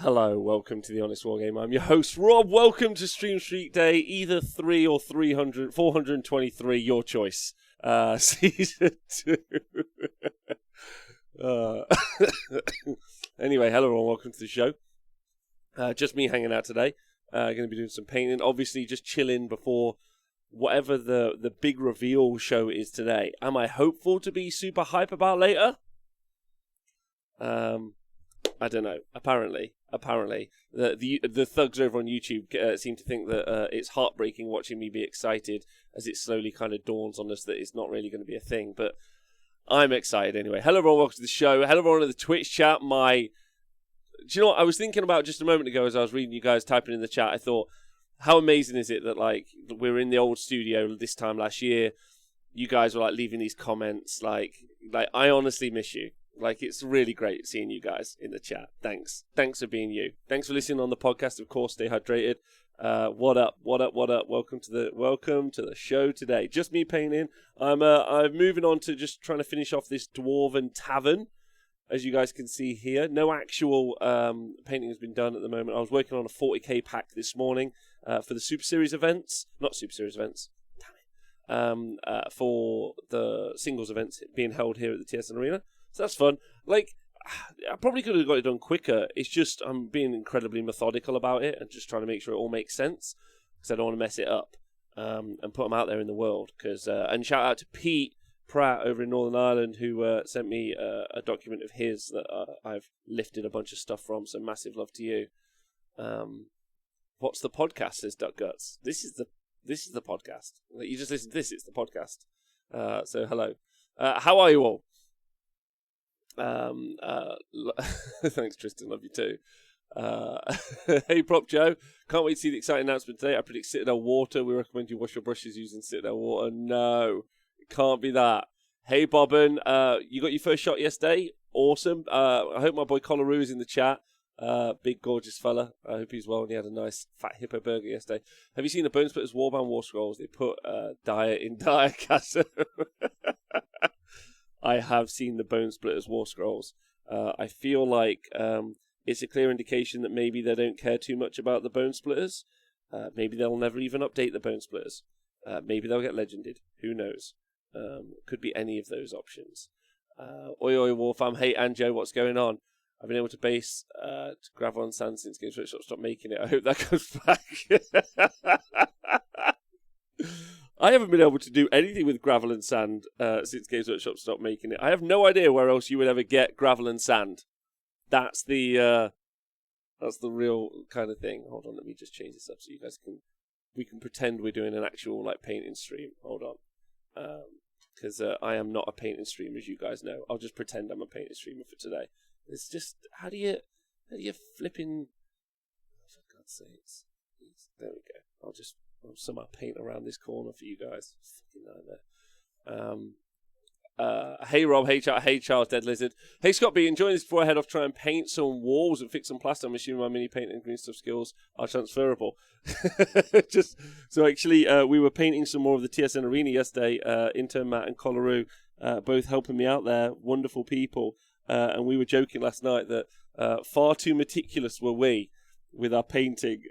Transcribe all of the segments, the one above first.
Hello, welcome to the Honest Wargamer. I'm your host, Rob. Welcome to Stream Street Day, either 3 or 423, your choice. Season 2. Anyway, hello everyone, welcome to the show. Just me hanging out today. Going to be doing some painting. Obviously, just chilling before whatever the big reveal show is today. Am I hopeful to be super hype about later? I don't know. Apparently, the thugs over on YouTube seem to think that it's heartbreaking watching me be excited as it slowly kind of dawns on us that it's not really going to be a thing. But I'm excited anyway. Hello everyone, welcome to the show. Hello everyone in the Twitch chat. Do you know what I was thinking about just a moment ago as I was reading you guys typing in the chat? I thought, how amazing is it that like we're in the old studio this time last year? You guys were like leaving these comments. Like I honestly miss you. Like, it's really great seeing you guys in the chat. Thanks for being you. Thanks for listening on the podcast. Of course, stay hydrated. What up? Welcome to the show today. Just me painting. I'm moving on to just trying to finish off this Dwarven Tavern, as you guys can see here. No actual painting has been done at the moment. I was working on a 40k pack this morning for the Super Series events. Not Super Series events. Damn it. For the singles events being held here at the TSN Arena. So that's fun. Like, I probably could have got it done quicker. It's just I'm being incredibly methodical about it and just trying to make sure it all makes sense because I don't want to mess it up and put them out there in the world. And shout out to Pete Pratt over in Northern Ireland who sent me a document of his that I've lifted a bunch of stuff from. So massive love to you. What's the podcast? Says Duck Guts. This is the podcast. You just listen to this. It's the podcast. So hello. How are you all? Thanks Tristan, love you too. Hey Prop Joe, can't wait to see the exciting announcement today. I predict Citadel water. We recommend you wash your brushes using Citadel water. No, it can't be that. Hey Bobbin, you got your first shot yesterday. Awesome. I hope my boy Collaroo is in the chat. Big gorgeous fella. I hope he's well and he had a nice fat hippo burger yesterday. Have you seen the Bone Splitters Warband War Scrolls? They put diet in Diacasa. I have seen the Bone Splitters War Scrolls. I feel like it's a clear indication that maybe they don't care too much about the Bone Splitters. Maybe they'll never even update the Bone Splitters. Maybe they'll get legended. Who knows? Could be any of those options. Oi oi Warfarm. Hey Anjo, what's going on? I've been able to base to gravel and sand since Games Workshop stopped making it. I hope that comes back. I haven't been able to do anything with gravel and sand since Games Workshop stopped making it. I have no idea where else you would ever get gravel and sand. That's the real kind of thing. Hold on, let me just change this up so you guys we can pretend we're doing an actual like painting stream. Hold on, because I am not a painting streamer, as you guys know. I'll just pretend I'm a painting streamer for today. It's just how do you flipping? Oh, for God's sakes! There we go. I'll somehow paint around this corner for you guys. Fucking nightmare. Hey Rob, hey Charles, Dead Lizard. Hey Scott B, enjoying this before I head off try and paint some walls and fix some plaster. I'm assuming my mini painting and green stuff skills are transferable. Just so actually, we were painting some more of the TSN Arena yesterday. Intern Matt and Collaroo both helping me out there. Wonderful people. And we were joking last night that far too meticulous were we with our painting,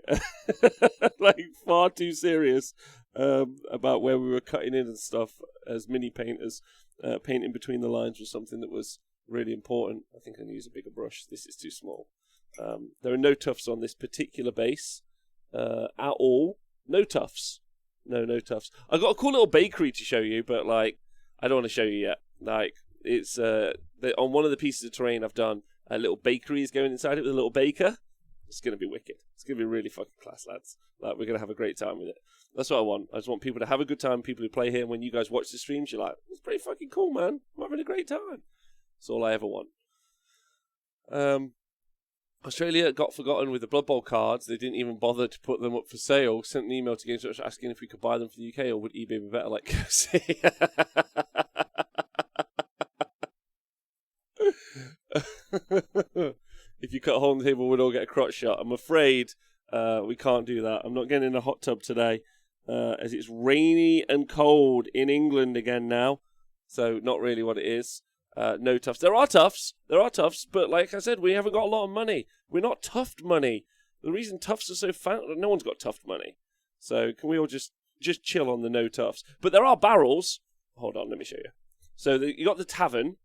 like far too serious about where we were cutting in and stuff as mini painters. Painting between the lines was something that was really important. I think I can use a bigger brush. This is too small. There are no tufts on this particular base at all. No tufts. No tufts. I've got a cool little bakery to show you, but like I don't want to show you yet. Like it's on one of the pieces of terrain I've done. A little bakery is going inside it with a little baker. It's going to be wicked. It's going to be really fucking class, lads. Like, we're going to have a great time with it. That's what I want. I just want people to have a good time, people who play here. And when you guys watch the streams, you're like, it's pretty fucking cool, man. I'm having a great time. That's all I ever want. Australia got forgotten with the Blood Bowl cards. They didn't even bother to put them up for sale. Sent an email to Games Workshop asking if we could buy them for the UK or would eBay be better like KFC? If you cut a hole in the table, we'd all get a crotch shot. I'm afraid we can't do that. I'm not getting in a hot tub today as it's rainy and cold in England again now. So not really what it is. no toughs. There are toughs, but like I said, we haven't got a lot of money. We're not tuffed money. The reason toughs are so found, no one's got tuffed money. So can we all just chill on the no toughs? But there are barrels. Hold on, let me show you. So you got the tavern.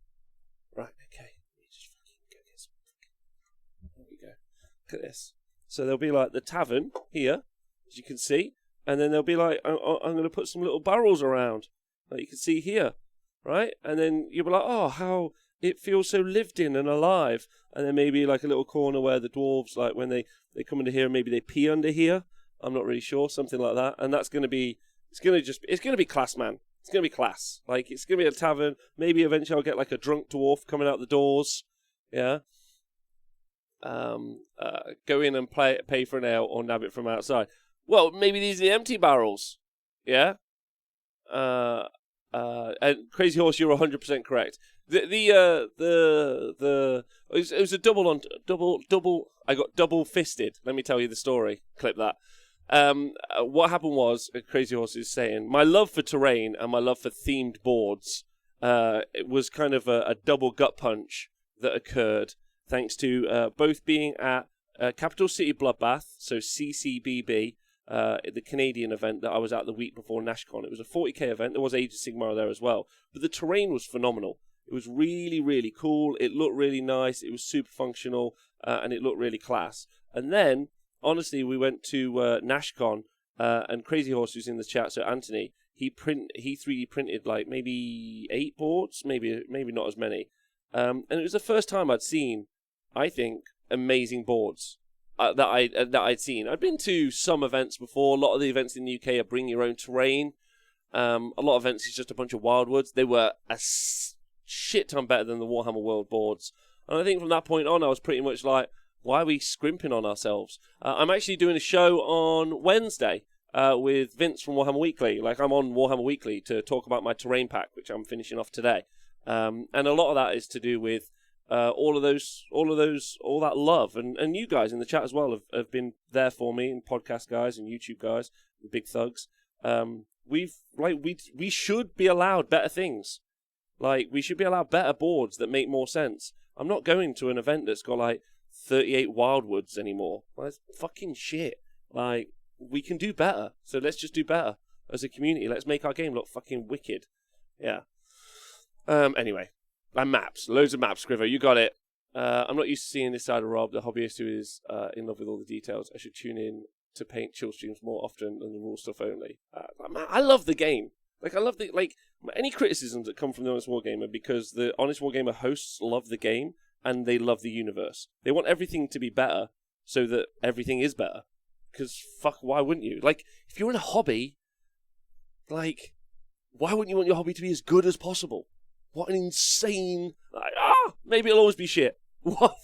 Right, okay. Let me just fucking go get some. There we go. Look at this. So there'll be like the tavern here, as you can see. And then there'll be like, I'm going to put some little barrels around, like you can see here. Right? And then you'll be like, oh, how it feels so lived in and alive. And then maybe like a little corner where the dwarves, like when they come into here, maybe they pee under here. I'm not really sure, something like that. And that's going to be, it's going to be class, man. It's going to be class. Like, it's going to be a tavern. Maybe eventually I'll get like a drunk dwarf coming out the doors. Yeah. Go in and pay for an ale or nab it from outside. Well, maybe these are the empty barrels. Yeah. And Crazy Horse, you're 100% correct. It was a double. I got double fisted. Let me tell you the story. Clip that. What happened was, Crazy Horse is saying, my love for terrain and my love for themed boards, it was kind of a double gut punch that occurred thanks to both being at Capital City Bloodbath, so CCBB, the Canadian event that I was at the week before NashCon. It was a 40k event. There was Age of Sigmar there as well. But the terrain was phenomenal. It was really, really cool. It looked really nice. It was super functional, and it looked really class. And then, honestly, we went to NashCon, and Crazy Horse, who's in the chat, so Anthony, he 3D printed like maybe 8 boards, maybe not as many. And it was the first time I'd seen, I think, amazing boards. That I'd seen. I'd been to some events before. A lot of the events in the UK are bring your own terrain. A lot of events is just a bunch of wildwoods. They were a shit ton better than the Warhammer World boards. And I think from that point on, I was pretty much like, why are we scrimping on ourselves? I'm actually doing a show on Wednesday with Vince from Warhammer Weekly. Like, I'm on Warhammer Weekly to talk about my terrain pack, which I'm finishing off today. And a lot of that is to do with all that love, and you guys in the chat as well have been there for me, and podcast guys and YouTube guys, the big thugs. We should be allowed better things. Like, we should be allowed better boards that make more sense. I'm not going to an event that's got like 38 wildwoods anymore. Well, that's fucking shit. Like, we can do better, so let's just do better as a community. Let's make our game look fucking wicked. Yeah. Anyway. And maps. Loads of maps, Scrivo. You got it. I'm not used to seeing this side of Rob, the hobbyist who is in love with all the details. I should tune in to paint chill streams more often than the rule stuff only. I love the game. Like, I love any criticisms that come from the Honest Wargamer, because the Honest Wargamer hosts love the game and they love the universe. They want everything to be better so that everything is better. Because, fuck, why wouldn't you? Like, if you're in a hobby, like, why wouldn't you want your hobby to be as good as possible? What an insane... maybe it'll always be shit. What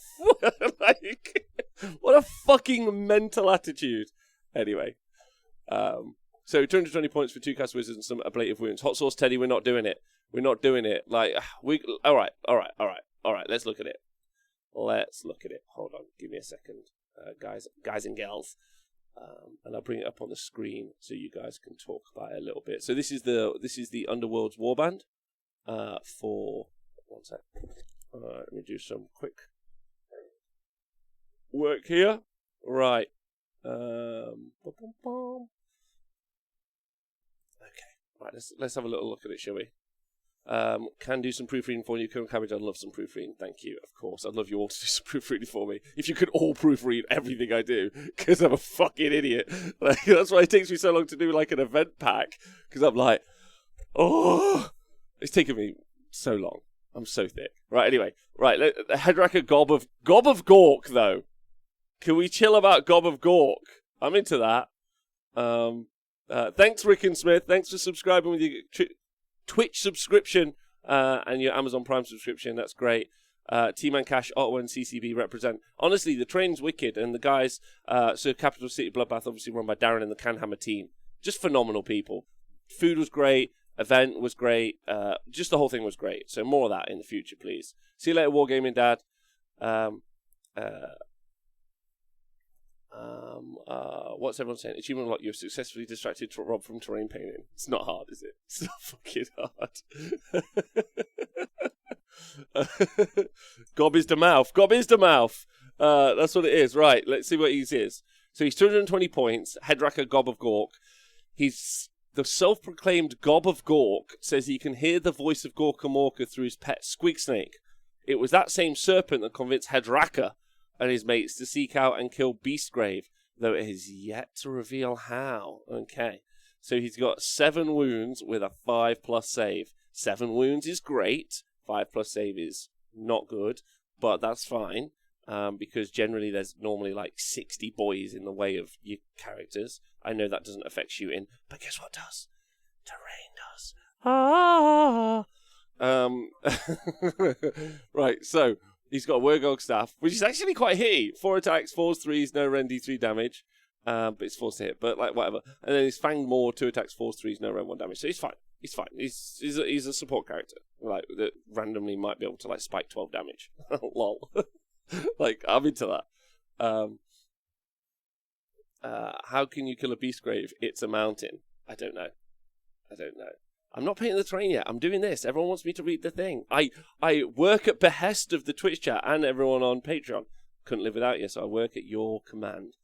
a fucking mental attitude. Anyway. So 220 points for 2 cast wizards and some ablative wounds. Hot sauce Teddy, we're not doing it. We're not doing it. Like, all right. Let's look at it. Hold on. Give me a second. Guys and gals. And I'll bring it up on the screen so you guys can talk about it a little bit. So this is the Underworld's Warband. For 1 sec. Let me do some quick work here. Right. Okay. Right. Let's have a little look at it, shall we? Can do some proofreading for you, Colonel Cabbage. I'd love some proofreading. Thank you. Of course, I'd love you all to do some proofreading for me. If you could all proofread everything I do, because I'm a fucking idiot. Like, that's why it takes me so long to do like an event pack. Because I'm like, oh. It's taken me so long. I'm so thick. Right, anyway. Right, Headracker Gob of Gork, though. Can we chill about Gob of Gork? I'm into that. Thanks, Rick and Smith. Thanks for subscribing with your Twitch subscription and your Amazon Prime subscription. That's great. T-Man Cash, Ottawa, and CCB represent. Honestly, the train's wicked, and the guys, so Capital City Bloodbath, obviously run by Darren and the Canhammer team. Just phenomenal people. Food was great. Event was great. Just the whole thing was great. So more of that in the future, please. See you later, Wargaming Dad. What's everyone saying? Achievement like you've successfully distracted Rob from terrain painting. It's not hard, is it? It's not fucking hard. Gob is the mouth. Gob is the mouth. That's what it is. Right, let's see what he is. So he's 220 points. Headracker, Gob of Gork. He's the self-proclaimed Gob of Gork says he can hear the voice of Gorka Morka through his pet squig snake. It was that same serpent that convinced Headracker and his mates to seek out and kill Beastgrave, though it is yet to reveal how. Okay, so he's got 7 wounds with a 5+ save. 7 wounds is great. 5+ save is not good, but that's fine, because generally there's normally like 60 boys in the way of your characters. I know that doesn't affect shooting, but guess what does? Terrain does. Ah! Right, so he's got a Wargog staff, which is actually quite hitty. 4 attacks, 4 3s, no rend D3 damage, but it's forced to hit, but like whatever. And then he's Fanged Maw, 2 attacks, 4 3s, no rend 1 damage. So he's fine. He's fine. He's a support character, like that randomly might be able to like spike 12 damage. Lol. Like I'm into that. How can you kill a Beastgrave? It's a mountain. I don't know. I'm not painting the terrain yet. I'm doing this. Everyone wants me to read the thing. I work at behest of the Twitch chat and everyone on Patreon. Couldn't live without you, so I work at your command.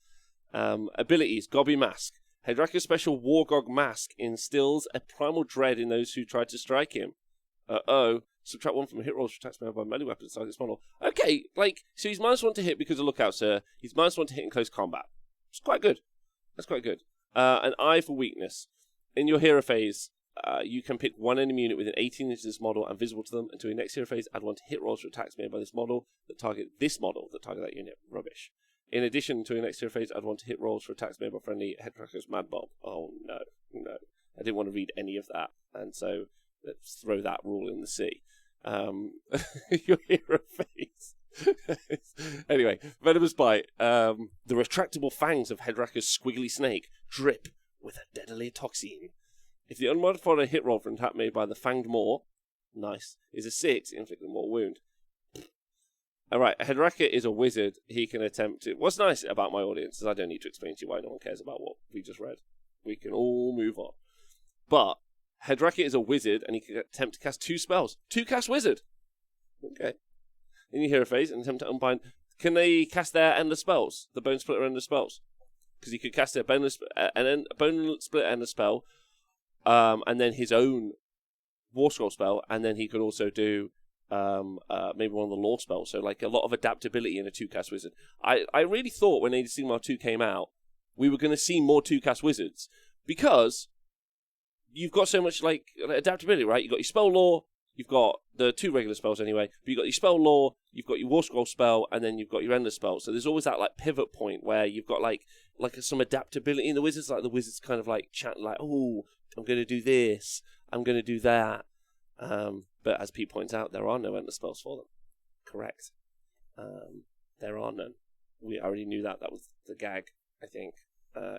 Abilities. Gobby Mask. Hedraka's special Wargog Mask instills a primal dread in those who try to strike him. Subtract 1 from hit rolls for attacks made by melee weapons inside this model. Okay, like, so he's -1 to hit because of Lookout Sir. He's -1 to hit in close combat. It's quite good. That's quite good. An eye for weakness. In your hero phase, you can pick 1 enemy unit within 18 inches of this model and visible to them until your next hero phase. Add 1 to hit rolls for attacks made by this model that target that unit. Rubbish. In addition to your next hero phase, add 1 to hit rolls for attacks made by friendly Headracker's Mad Mob. Oh no. I didn't want to read any of that, and so let's throw that rule in the sea. Your hero phase. Anyway, Venomous Bite. The retractable fangs of Headracker's squiggly snake drip with a deadly toxin. If the unmodified hit roll for an attack made by the Fanged Maw, nice, is a 6, inflicting more wound. Alright, Headracker is a wizard. He can attempt to... What's nice about my audience is I don't need to explain to you why no one cares about what we just read. We can all move on. But Headracker is a wizard and he can attempt to cast 2 spells. 2 cast wizard! Okay. In your hero phase, and attempt to unbind... Can they cast their endless spells? The Bone Splitter endless spells? Because he could cast their Bone Splitter endless spell, and then his own War Scroll spell, and then he could also do maybe one of the lore spells. So like a lot of adaptability in a 2-cast wizard. I really thought when Age of Sigmar 2 came out, we were going to see more 2-cast wizards, because you've got so much like adaptability, right? You've got your spell lore, you've got the 2 regular spells anyway, but you've got your spell lore, you've got your War Scroll spell, and then you've got your endless spell. So there's always that like pivot point where you've got like some adaptability in the wizards. Like the wizards kind of like chat like, oh, I'm going to do this, I'm going to do that. But as Pete points out, there are no endless spells for them. Correct. There are none. We already knew that. That was the gag, I think,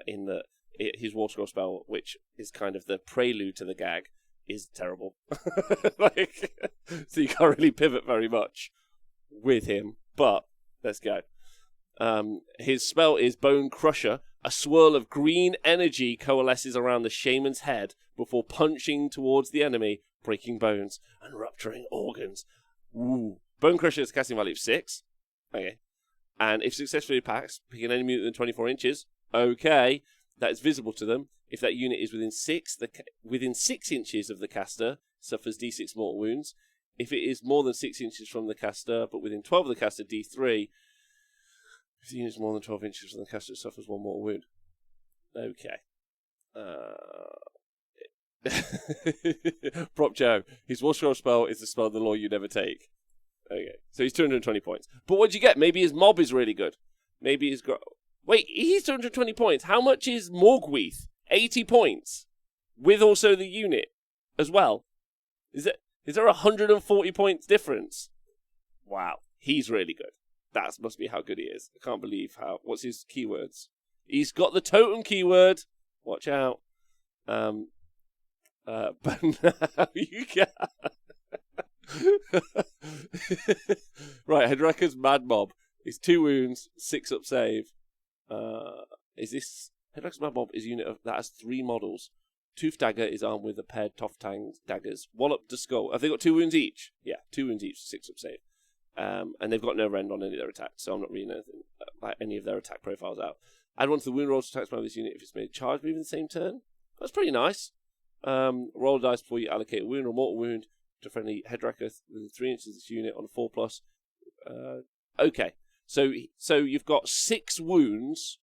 in that his War Scroll spell, which is kind of the prelude to the gag, is terrible. Like, so you can't really pivot very much with him, but let's go. His spell is Bone Crusher. A swirl of green energy coalesces around the shaman's head before punching towards the enemy, breaking bones and rupturing organs. Ooh. Bone Crusher is casting value of 6. Okay. And if successfully packs, pick an enemy within 24 inches. Okay. That is visible to them. If that unit is within 6 inches of the caster, suffers D6 mortal wounds. If it is more than 6 inches from the caster, but within 12 of the caster, D3. If the unit is more than 12 inches from the caster, it suffers 1 mortal wound. Okay. Prop Joe. His War Scroll spell is the spell of the law you never take. Okay. So he's 220 points. But what'd you get? Maybe his mob is really good. Maybe he's got... Wait, he's 220 points. How much is Morgweath? 80 points. With also the unit as well. Is there 140 points difference? Wow. He's really good. That must be how good he is. I can't believe how... What's his keywords? He's got the totem keyword. Watch out. But now you can... Right, Hedracker's Mad Mob. It's 2 wounds, 6 up save. Is this... Hedracker's Mad Mob is a unit that has 3 models. Tooth Dagger is armed with a paired Toftang daggers. Wallop the Skull. Have they got 2 wounds each? Yeah, 2 wounds each, 6 up save. And they've got no rend on any of their attacks, so I'm not reading anything, like any of their attack profiles out. Add 1 to the wound rolls to attacks by this unit if it's made charge move in the same turn. That's pretty nice. Roll a dice before you allocate a wound or mortal wound to friendly Headracker within 3 inches of this unit on a 4+. Okay, so you've got 6 wounds.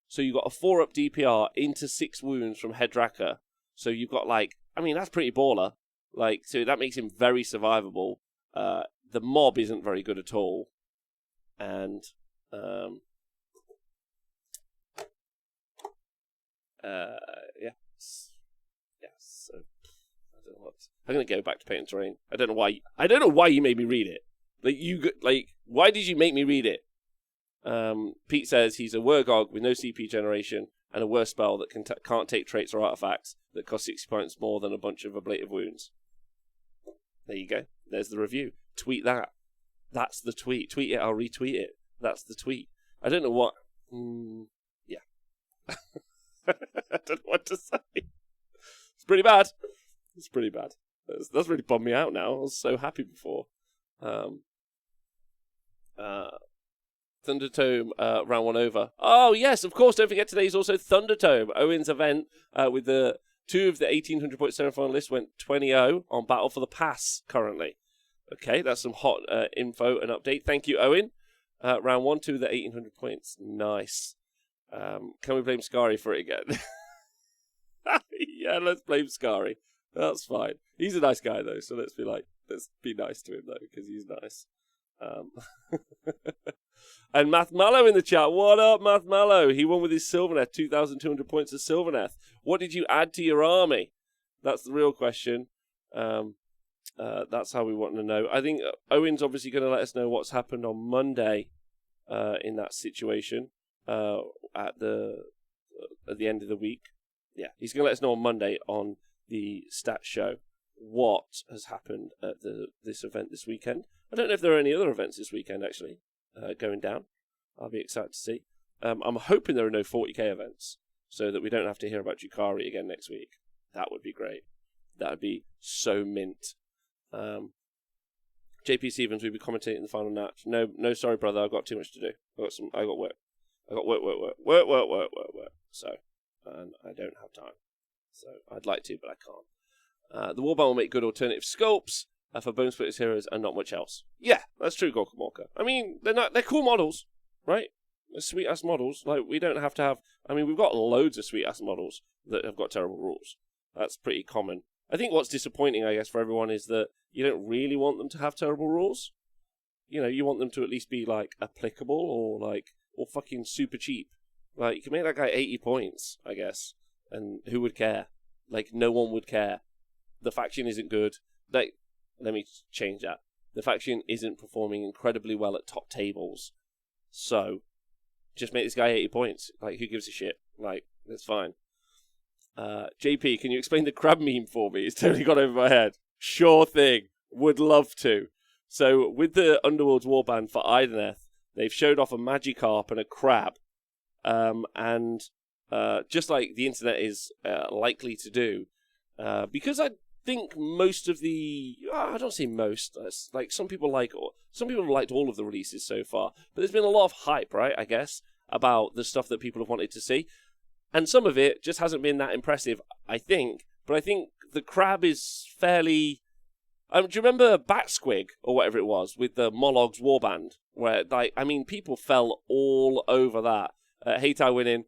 So you've got a 4-up DPR into 6 wounds from Headracker. So you've got that's pretty baller. So that makes him very survivable. The mob isn't very good at all. And yes. So I don't know what. I'm gonna go back to Paint and Terrain. I don't know why you made me read it. Why did you make me read it? Pete says he's a Wargog with no CP generation and a worse spell that can't take traits or artifacts that cost 60 points more than a bunch of ablative wounds. There you go. There's the review. Tweet that. That's the tweet. Tweet it. I'll retweet it. That's the tweet. I don't know what. Yeah. I don't know what to say. It's pretty bad. It's pretty bad. That's really bummed me out now. I was so happy before. Thundertome round 1 over. Oh, yes, of course. Don't forget today is also Thundertome. Owen's event with the 2 of the 1800 point semifinal list went 20-0 on Battle for the Pass currently. Okay, that's some hot info and update. Thank you, Owen. Round 1, 2 of the 1800 points. Nice. Can we blame Scary for it again? Yeah, let's blame Scary. That's fine. He's a nice guy, though, so let's be nice to him, though, because he's nice. And Math Mallow in the chat. What up, Math Mallow? He won with his Sylvaneth, 2,200 points of Sylvaneth. What did you add to your army? That's the real question. That's how we want to know. I think Owen's obviously going to let us know what's happened on Monday in that situation at the end of the week. Yeah, he's going to let us know on Monday on the stats show what has happened at this event this weekend. I don't know if there are any other events this weekend, actually, going down. I'll be excited to see. I'm hoping there are no 40k events, so that we don't have to hear about Jukari again next week. That would be great. That would be so mint. JP Stevens will be commentating the final match. No, sorry, brother. I've got too much to do. I got work. I got work. So, and I don't have time. So I'd like to, but I can't. The Warband will make good alternative sculpts for Bone Splitters heroes and not much else. Yeah, that's true, Gorkamorka. I mean, they're cool models, right? They're sweet-ass models. We don't have to have... I mean, we've got loads of sweet-ass models that have got terrible rules. That's pretty common. I think what's disappointing, I guess, for everyone is that you don't really want them to have terrible rules. You want them to at least be, applicable or fucking super cheap. You can make that guy 80 points, I guess. And who would care? No one would care. The faction isn't good. Let me change that. The faction isn't performing incredibly well at top tables. So, just make this guy 80 points. Who gives a shit? That's fine. JP, can you explain the crab meme for me? It's totally got over my head. Sure thing. Would love to. So, with the Underworld's Warband for Ideneth, they've showed off a Magikarp and a crab. And just like the internet is likely to do, because I think most of the... I don't say most. Some people have liked all of the releases so far. But there's been a lot of hype, right, I guess, about the stuff that people have wanted to see. And some of it just hasn't been that impressive, I think. But I think the crab is fairly... do you remember Bat Squig, or whatever it was, with the Molog's Warband? Where, people fell all over that. Heitai winning.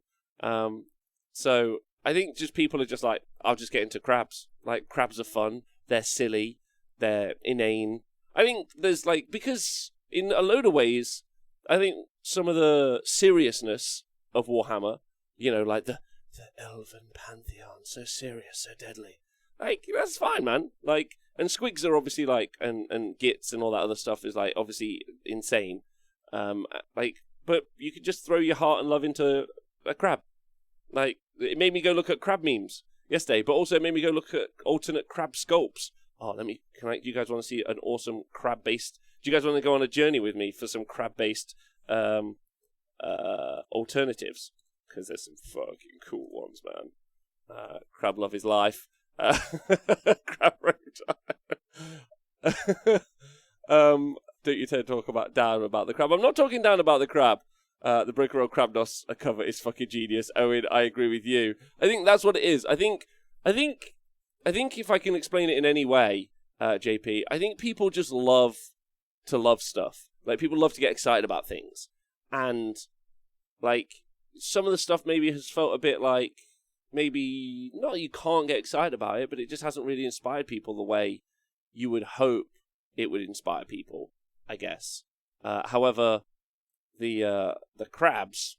So, I think just people are just I'll just get into crabs. Crabs are fun. They're silly. They're inane. I think there's, because in a load of ways, I think some of the seriousness of Warhammer, the Elven Pantheon, so serious, so deadly. That's fine, man. And squigs are obviously and gits and all that other stuff is obviously insane. But you could just throw your heart and love into a crab. It made me go look at crab memes yesterday, but also it made me go look at alternate crab sculpts. Oh, do you guys want to see an awesome crab-based... Do you guys want to go on a journey with me for some crab-based alternatives? Because there's some fucking cool ones, man. Crab love his life. Crab don't you tend to talk down about the crab? I'm not talking down about the crab. The Breaker Roll Crab DOS cover is fucking genius. Owen, I agree with you. I think that's what it is. I think if I can explain it in any way, JP, I think people just love to love stuff. Like, people love to get excited about things. And, like, some of the stuff maybe has felt a bit like, maybe, not you can't get excited about it, but it just hasn't really inspired people the way you would hope it would inspire people, I guess. However, the crabs,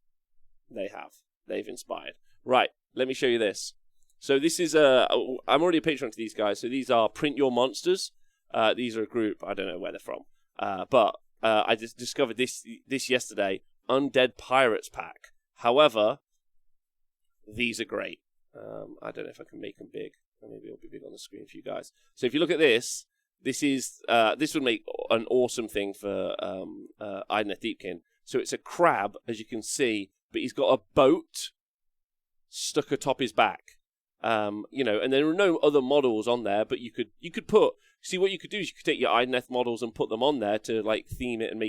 they've inspired. Right, let me show you this. So this is, I'm already a patron to these guys, so these are Print Your Monsters. These are a group, I don't know where they're from. But I just discovered this yesterday, Undead Pirates pack. However, these are great. I don't know if I can make them big. Maybe it'll be big on the screen for you guys. So if you look at this would make an awesome thing for Idneth Deepkin. So it's a crab, as you can see, but he's got a boat stuck atop his back. And there are no other models on there, but you could put. See, what you could do is you could take your Idneth models and put them on there to like theme it and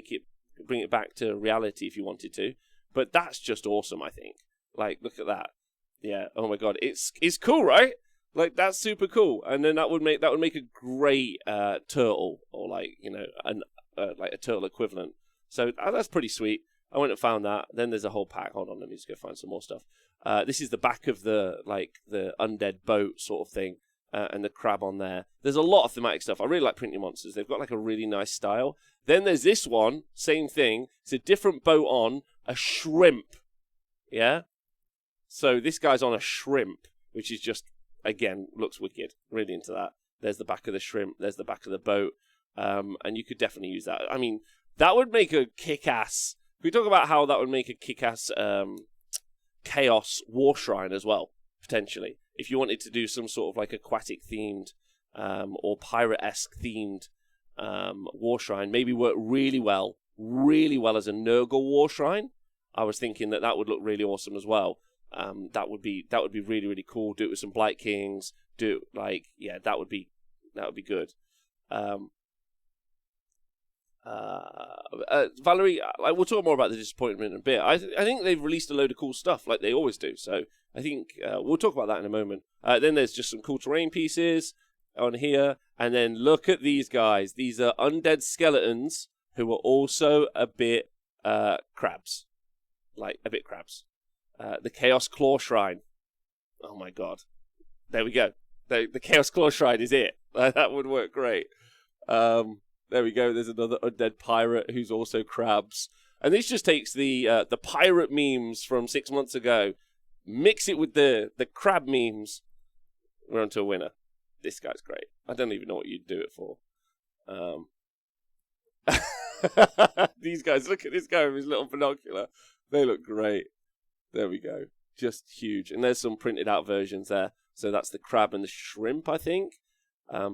bring it back to reality if you wanted to. But that's just awesome, I think. Like, look at that. Yeah. Oh my god, it's cool, right? Like, that's super cool. And then that would make a great turtle, or like like a turtle equivalent. So that's pretty sweet. I went and found that. Then there's a whole pack. Hold on, let me just go find some more stuff. This is the back of the undead boat sort of thing, and the crab on there. There's a lot of thematic stuff. I really like Print Your Monsters. They've got like a really nice style. Then there's this one, same thing. It's a different boat on a shrimp. Yeah. So this guy's on a shrimp, which is just, again, looks wicked. Really into that. There's the back of the shrimp. There's the back of the boat. And you could definitely use that. I mean, that would make a kick-ass. We talk about how that would make a kick-ass Chaos War Shrine as well, potentially. If you wanted to do some sort of like aquatic themed or pirate-esque themed War Shrine, maybe work really well as a Nurgle War Shrine. I was thinking that would look really awesome as well. That would be really, really cool. Do it with some Blight Kings. That would be good. Valerie, we'll talk more about the disappointment in a bit. I think they've released a load of cool stuff, like they always do. So I think we'll talk about that in a moment. Then there's just some cool terrain pieces on here, and then look at these guys. These are undead skeletons who are also a bit crabs, like a bit crabs. The Chaos Claw Shrine. Oh my god, there we go. The Chaos Claw Shrine is it. That would work great. There we go. There's another undead pirate who's also crabs. And this just takes the pirate memes from 6 months ago, mix it with the crab memes. We're onto a winner. This guy's great. I don't even know what you'd do it for. These guys, look at this guy with his little binocular. They look great. There we go. Just huge. And there's some printed out versions there. So that's the crab and the shrimp, I think.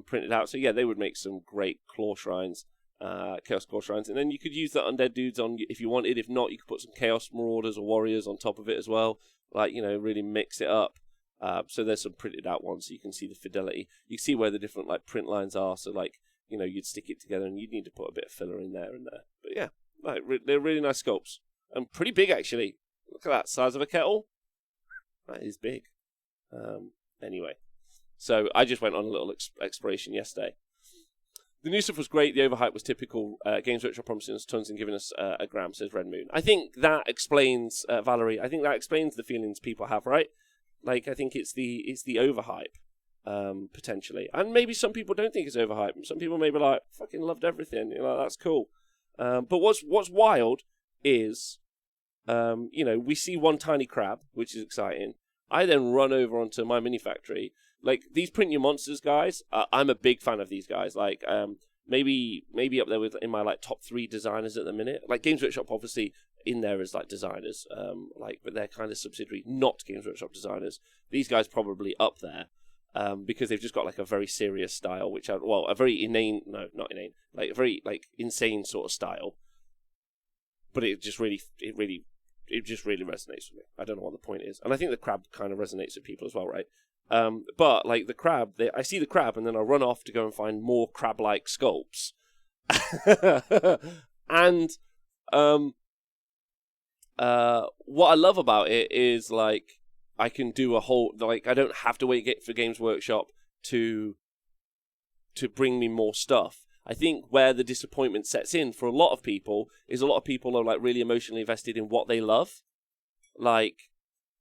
Printed out. So yeah, they would make some great claw shrines, Chaos Claw Shrines. And then you could use the undead dudes on if you wanted. If not, you could put some Chaos Marauders or Warriors on top of it as well. Like, really mix it up. So there's some printed out ones so you can see the fidelity. You can see where the different like print lines are. So like, you'd stick it together and you'd need to put a bit of filler in there and there. But yeah, they're really nice sculpts. And pretty big actually. Look at that size of a kettle. That is big. Anyway. So I just went on a little exploration yesterday. The new stuff was great. The overhype was typical. Games Workshop promising us tons and giving us a gram, says Red Moon. I think that explains, Valerie, I think that explains the feelings people have, right? Like, I think it's the overhype, potentially. And maybe some people don't think it's overhyped. Some people may be like, fucking loved everything. That's cool. But what's wild is, we see one tiny crab, which is exciting. I then run over onto my mini factory. Like, these Print Your Monsters guys, I'm a big fan of these guys. Like, maybe up there in my, like, top 3 designers at the minute. Like, Games Workshop, obviously, in there as, like, designers. But they're kind of subsidiary, not Games Workshop designers. These guys probably up there. Because they've just got, like, a very serious style, a very inane, no, not inane, like, a very, like, insane sort of style. But it really it just really resonates with me. I don't know what the point is, and I think the crab kind of resonates with people as well, right? But like the crab, I see the crab, and then I run off to go and find more crab-like sculpts, and what I love about it is like I can do a whole like I don't have to wait for Games Workshop to bring me more stuff. I think where the disappointment sets in for a lot of people is a lot of people are like really emotionally invested in what they love. Like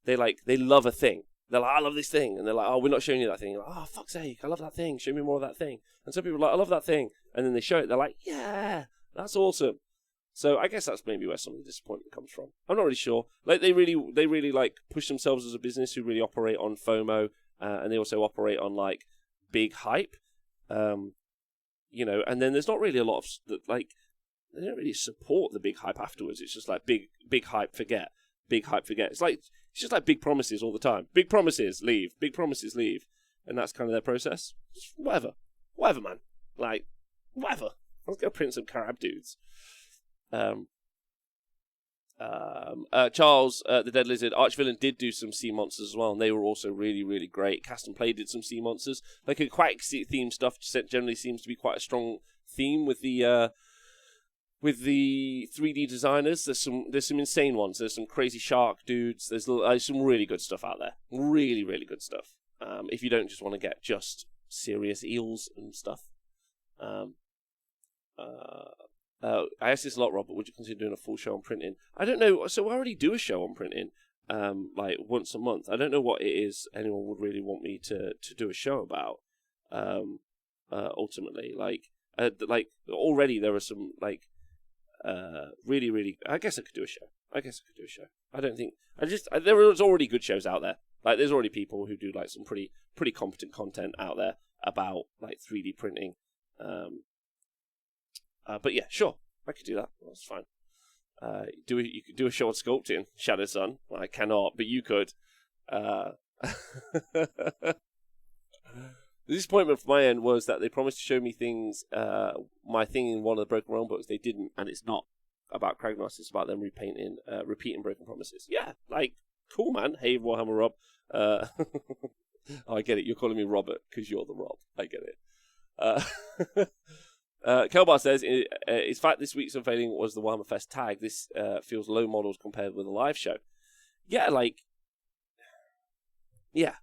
they love a thing. They're like, I love this thing, and they're like, oh, we're not showing you that thing. You're like, oh, fuck's sake, I love that thing. Show me more of that thing. And some people are like, I love that thing, and then they show it. They're like, yeah, that's awesome. So I guess that's maybe where some of the disappointment comes from. I'm not really sure. Like they really like push themselves as a business who really operate on FOMO, and they also operate on like big hype. You know, and then there's not really a lot of like they don't really support the big hype afterwards. It's just like big hype, forget. Big hype, forget. It's just like big promises all the time. Big promises, leave. Big promises, leave. And that's kind of their process. Just whatever, man. Like whatever. Let's go print some crab dudes. Charles, the Dead Lizard, Archvillain did do some sea monsters as well, and they were also really, really great. Cast and Play did some sea monsters. Like aquatic theme stuff generally seems to be quite a strong theme with the 3D designers. There's some insane ones. There's some crazy shark dudes. There's some really good stuff out there. Really, really good stuff. If you don't just want to get just serious eels and stuff. I asked this a lot, Rob, but would you consider doing a full show on printing? I don't know. So I already do a show on printing, like once a month. I don't know what it is anyone would really want me to do a show about. Ultimately, like already there are some like really, really. I guess I could do a show. I don't think there's already good shows out there. Like there's already people who do like some pretty competent content out there about like 3D printing. But yeah, sure, I could do that. That's fine. You could do a show on sculpting, Shadow Sun. Well, I cannot, but you could. The disappointment from my end was that they promised to show me things, my thing in one of the Broken Realm books. They didn't, and it's not about Kragnos. It's about them repeating Broken Promises. Yeah, like, cool, man. Hey, Warhammer Rob. Oh, I get it. You're calling me Robert because you're the Rob. I get it. Kelbar says, in fact, this week's unveiling was the Warhammer Fest tag. This feels low models compared with a live show. Yeah, like, yeah.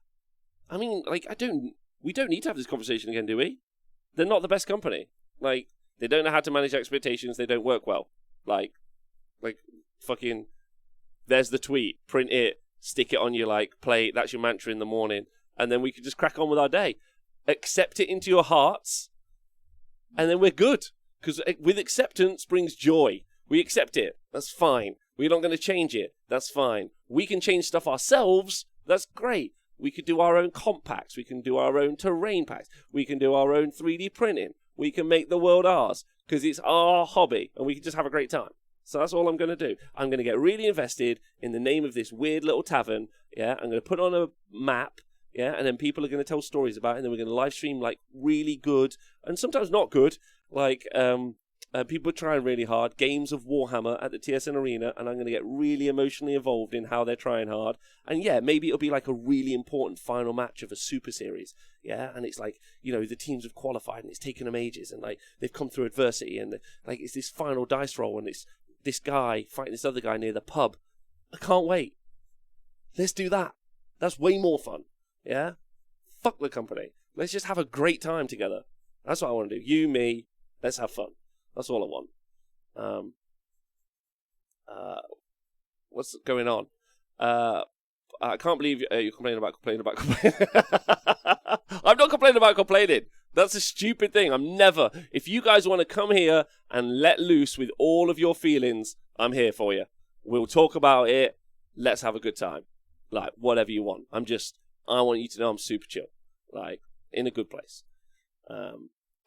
I mean, like, we don't need to have this conversation again, do we? They're not the best company. Like, they don't know how to manage expectations. They don't work well. Like, fucking, there's the tweet. Print it, stick it on your, like, plate. That's your mantra in the morning. And then we can just crack on with our day. Accept it into your hearts. And then we're good. Because with acceptance brings joy. We accept it. That's fine. We're not going to change it. That's fine. We can change stuff ourselves. That's great. We could do our own comp packs. We can do our own terrain packs. We can do our own 3D printing. We can make the world ours. Because it's our hobby. And we can just have a great time. So that's all I'm going to do. I'm going to get really invested in the name of this weird little tavern. Yeah, I'm going to put on a map. Yeah, and then people are going to tell stories about it, and then we're going to live stream like really good, and sometimes not good, like people are trying really hard, games of Warhammer at the TSN Arena, and I'm going to get really emotionally involved in how they're trying hard. And yeah, maybe it'll be like a really important final match of a super series. Yeah, and it's like, you know, the teams have qualified, and it's taken them ages, and like they've come through adversity, and like it's this final dice roll, and it's this guy fighting this other guy near the pub. I can't wait. Let's do that. That's way more fun. Yeah? Fuck the company. Let's just have a great time together. That's what I want to do. You, me, let's have fun. That's all I want. What's going on? I can't believe you're complaining about. I'm not complaining about complaining. That's a stupid thing. I'm never. If you guys want to come here and let loose with all of your feelings, I'm here for you. We'll talk about it. Let's have a good time. Like, whatever you want. I want you to know I'm super chill. Like, in a good place. I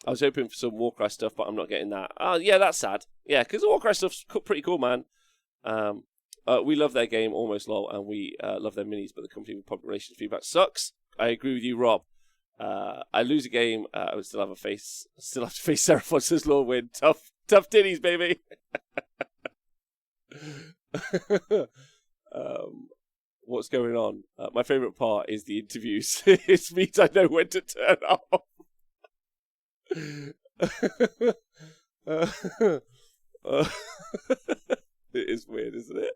was hoping for some Warcry stuff, but I'm not getting that. Oh, yeah, that's sad. Yeah, because the Warcry stuff's pretty cool, man. We love their game, Almost LOL, and we love their minis, but the company with public relations feedback sucks. I agree with you, Rob. I lose a game, I would still have to face Seraphon, says Lord Win. Tough titties, baby. What's going on? My favourite part is the interviews. It means I know when to turn off. It is weird, isn't it?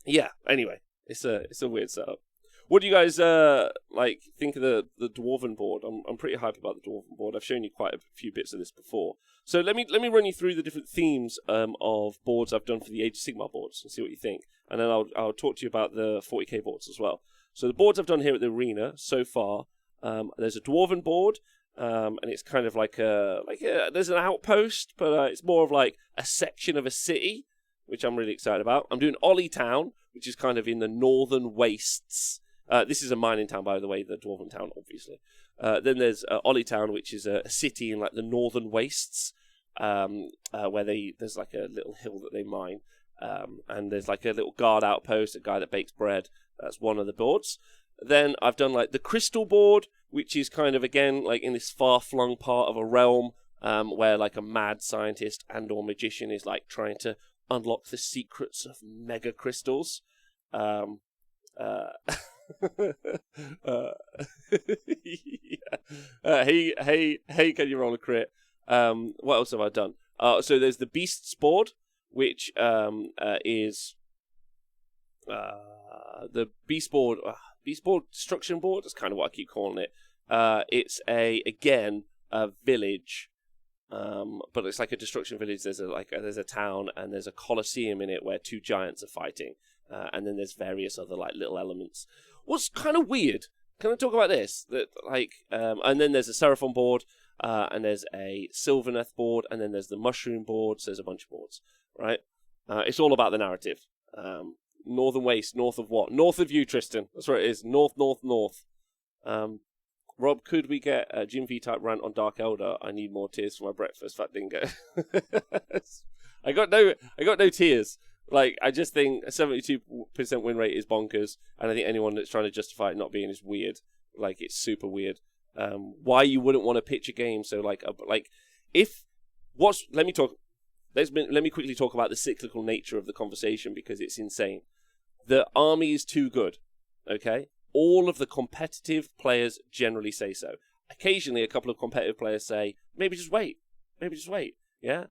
Yeah. Anyway, it's a weird setup. What do you guys think of the Dwarven board? I'm pretty hyped about the Dwarven board. I've shown you quite a few bits of this before. So let me run you through the different themes of boards I've done for the Age of Sigmar boards and see what you think. And then I'll talk to you about the 40k boards as well. So the boards I've done here at the arena so far, there's a Dwarven board, and it's kind of like there's an outpost, but it's more of like a section of a city, which I'm really excited about. I'm doing Ollie Town, which is kind of in the northern wastes. This is a mining town, by the way, the Dwarven town, obviously. Then there's Ollie Town, which is a city in like the northern wastes, where there's like a little hill that they mine, and there's like a little guard outpost, a guy that bakes bread. That's one of the boards. Then I've done like the Crystal board, which is kind of again like in this far-flung part of a realm, where like a mad scientist and/or magician is like trying to unlock the secrets of mega crystals. Yeah. Hey, can you roll a crit? What else have I done? So there's the Beasts board, which is the Beast board destruction board. That's kind of what I keep calling it. It's a village, but it's like a destruction village. There's a town and there's a coliseum in it where two giants are fighting, and then there's various other like little elements. What's kind of weird? Can I talk about this? And then there's a Seraphon board, and there's a Sylvaneth board, and then there's the Mushroom board. So there's a bunch of boards, right? It's all about the narrative. Northern Waste, north of what? North of you, Tristan. That's right, it is. North. Rob, could we get a Jim V type rant on Dark Elder? I need more tears for my breakfast, fat dingo. I got no tears. Like, I just think a 72% win rate is bonkers, and I think anyone that's trying to justify it not being is weird. Like, it's super weird. Why you wouldn't want to pitch a game so let me quickly talk about the cyclical nature of the conversation because it's insane. The army is too good, okay? All of the competitive players generally say so. Occasionally, a couple of competitive players say, maybe just wait, yeah?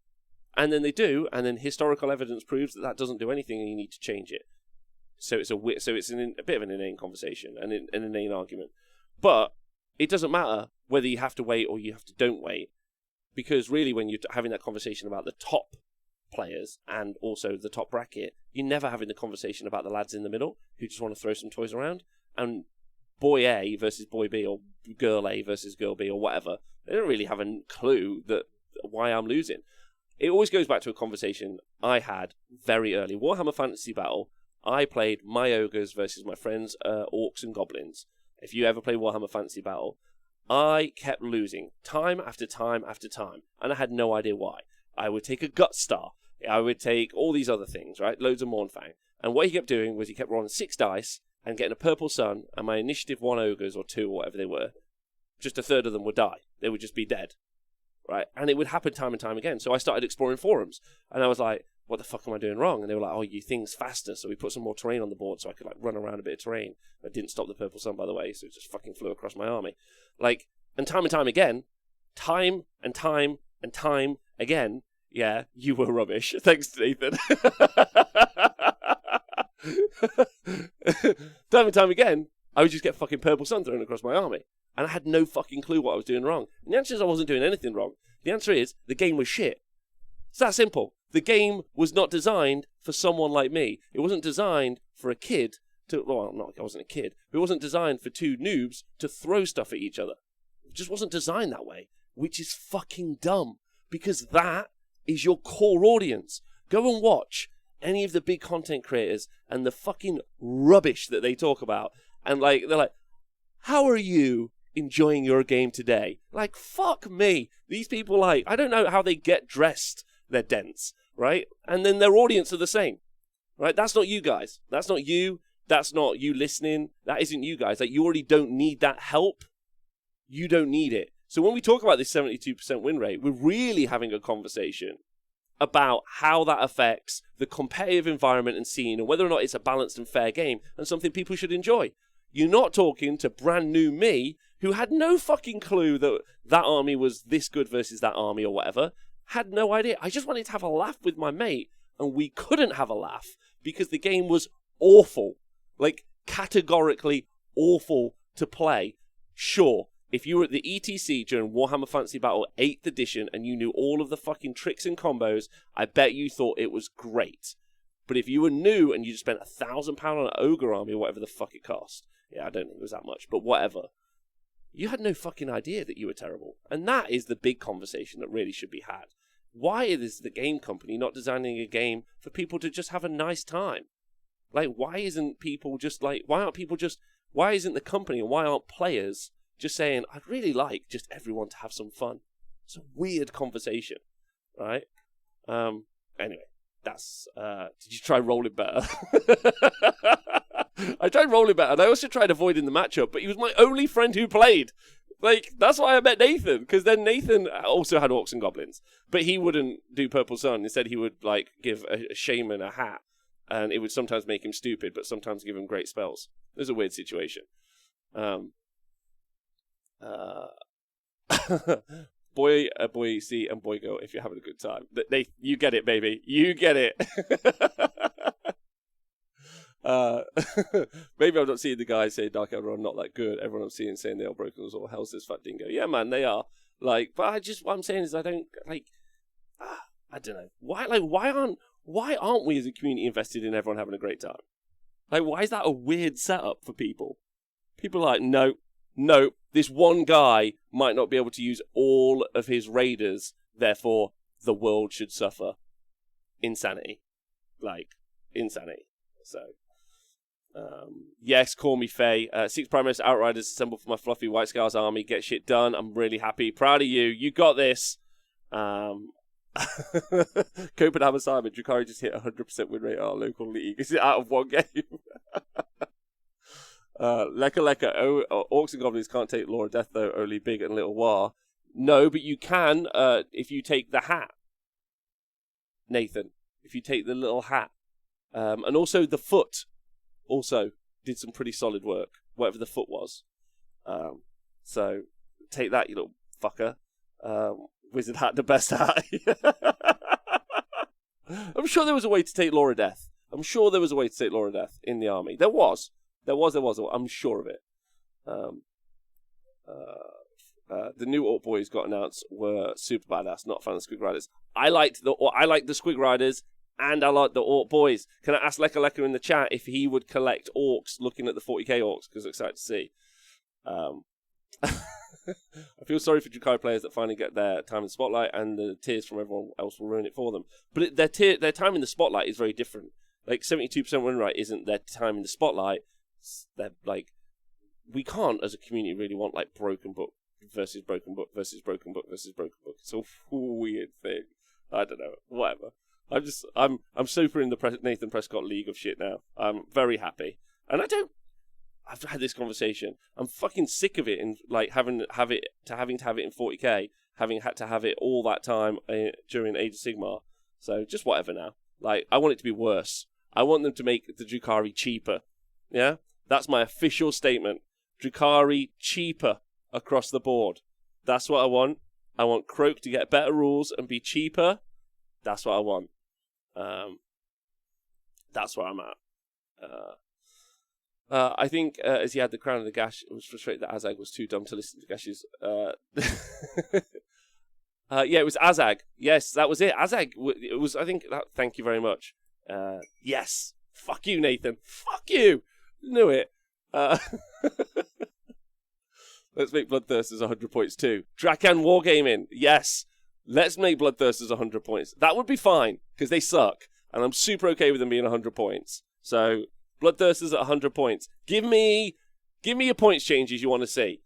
And then they do, and then historical evidence proves that doesn't do anything and you need to change it. So it's a bit of an inane conversation, an inane argument. But it doesn't matter whether you have to wait or you have to don't wait, because really when you're having that conversation about the top players and also the top bracket, you're never having the conversation about the lads in the middle who just want to throw some toys around. And boy A versus boy B, or girl A versus girl B, or whatever, they don't really have a clue that why I'm losing. It always goes back to a conversation I had very early. Warhammer Fantasy Battle, I played my ogres versus my friends' orcs and goblins. If you ever play Warhammer Fantasy Battle, I kept losing time after time after time, and I had no idea why. I would take a Gut Star. I would take all these other things, right? Loads of Mournfang. And what he kept doing was he kept rolling 6 dice and getting a purple sun, and my initiative 1 ogres, or 2, or whatever they were, just a third of them would die. They would just be dead, right? And it would happen time and time again. So I started exploring forums, and I was like, what the fuck am I doing wrong? And they were like, oh, you thing's faster. So we put some more terrain on the board so I could like run around a bit of terrain. I didn't stop the purple sun, by the way, so it just fucking flew across my army. Like, and time again, time and time again, yeah, you were rubbish. Thanks, Nathan. Time and time again, I would just get fucking purple sun thrown across my army. And I had no fucking clue what I was doing wrong. And the answer is I wasn't doing anything wrong. The answer is the game was shit. It's that simple. The game was not designed for someone like me. It wasn't designed for a kid to... Well, not, I wasn't a kid. But it wasn't designed for 2 noobs to throw stuff at each other. It just wasn't designed that way. Which is fucking dumb. Because that is your core audience. Go and watch any of the big content creators and the fucking rubbish that they talk about. And like, they're like, how are you enjoying your game today? Like, fuck me. These people, like, I don't know how they get dressed. They're dense, right? And then their audience are the same, right? That's not you guys. That's not you. That's not you listening. That isn't you guys. Like, you already don't need that help. You don't need it. So when we talk about this 72% win rate, we're really having a conversation about how that affects the competitive environment and scene, and whether or not it's a balanced and fair game and something people should enjoy. You're not talking to brand new me, who had no fucking clue that that army was this good versus that army or whatever. Had no idea. I just wanted to have a laugh with my mate, and we couldn't have a laugh because the game was awful. Like, categorically awful to play. Sure, if you were at the ETC during Warhammer Fantasy Battle 8th edition and you knew all of the fucking tricks and combos, I bet you thought it was great. But if you were new and you just spent £1,000 on an ogre army or whatever the fuck it cost, yeah, I don't think it was that much, but whatever, you had no fucking idea that you were terrible. And that is the big conversation that really should be had. Why is the game company not designing a game for people to just have a nice time? Like, why isn't the company and why aren't players just saying, I'd really like just everyone to have some fun? It's a weird conversation, right? Anyway, that's, did you try rolling better? I tried rolling better, and I also tried avoiding the matchup, but he was my only friend who played. Like, that's why I met Nathan, because then Nathan also had Orcs and Goblins, but he wouldn't do Purple Sun. Instead, he would, like, give a shaman a hat, and it would sometimes make him stupid, but sometimes give him great spells. It was a weird situation. Boy C and boy girl, if you're having a good time. You get it, baby. You get it. Maybe I'm not seeing the guys say Dark Elder are not that good. Everyone I'm seeing saying they are broken as all hell's this fat dingo. Yeah, man, they are. Like, but what I'm saying is I don't like. I don't know why aren't we as a community invested in everyone having a great time? Like, why is that a weird setup for people? People are like, no, this one guy might not be able to use all of his raiders, therefore the world should suffer. Insanity. Like, insanity. So, yes, call me Faye. 6 Prime Minister Outriders assemble for my fluffy White Scars army. Get shit done. I'm really happy. Proud of you. You got this. Copenhagen Simon, Drukhari just hit 100% win rate at our local league. Is it out of one game? Lekka. Orcs and Goblins can't take Law of Death, though. Only Big and Little War. No, but you can if you take the hat. Nathan. If you take the little hat. And also the foot also did some pretty solid work, whatever the foot was. So take that, you little fucker. Wizard hat, the best hat. I'm sure there was a way to take Law of Death. I'm sure there was a way to take Law of Death in the army. There was. I'm sure of it. The new Orc Boys got announced were super badass. Not a fan of the Squig Riders. I liked the Squig Riders. And I like the Orc Boys. Can I ask Lekka in the chat if he would collect orcs looking at the 40k orcs? Because I'm excited to see. I feel sorry for Drukhari players that finally get their time in the spotlight, and the tears from everyone else will ruin it for them. But their time in the spotlight is very different. Like, 72% win rate isn't their time in the spotlight. They're like, we can't, as a community, really want, like, Broken Book versus Broken Book versus Broken Book versus Broken Book. It's a weird thing. I don't know. Whatever. I'm super in the Nathan Prescott league of shit now. I'm very happy, and I've had this conversation. I'm fucking sick of it, in like having to have it in 40k, having had to have it all that time during Age of Sigmar. So just whatever now. Like, I want it to be worse. I want them to make the Drukhari cheaper. Yeah, that's my official statement. Drukhari cheaper across the board. That's what I want. I want Croak to get better rules and be cheaper. That's what I want. That's where I'm at. I think as he had the crown of the gash, it was frustrated that Azag was too dumb to listen to Gash's. Yeah, it was Azag. Yes, that was it. Azag. It was. I think. Thank you very much. Yes. Fuck you, Nathan. Fuck you. Knew it. Let's make Bloodthirsters 100 points too. Drakan Wargaming. Yes. Let's make Bloodthirsters 100 points. That would be fine, because they suck. And I'm super okay with them being 100 points. So, Bloodthirsters at 100 points. Give me your points changes you want to see.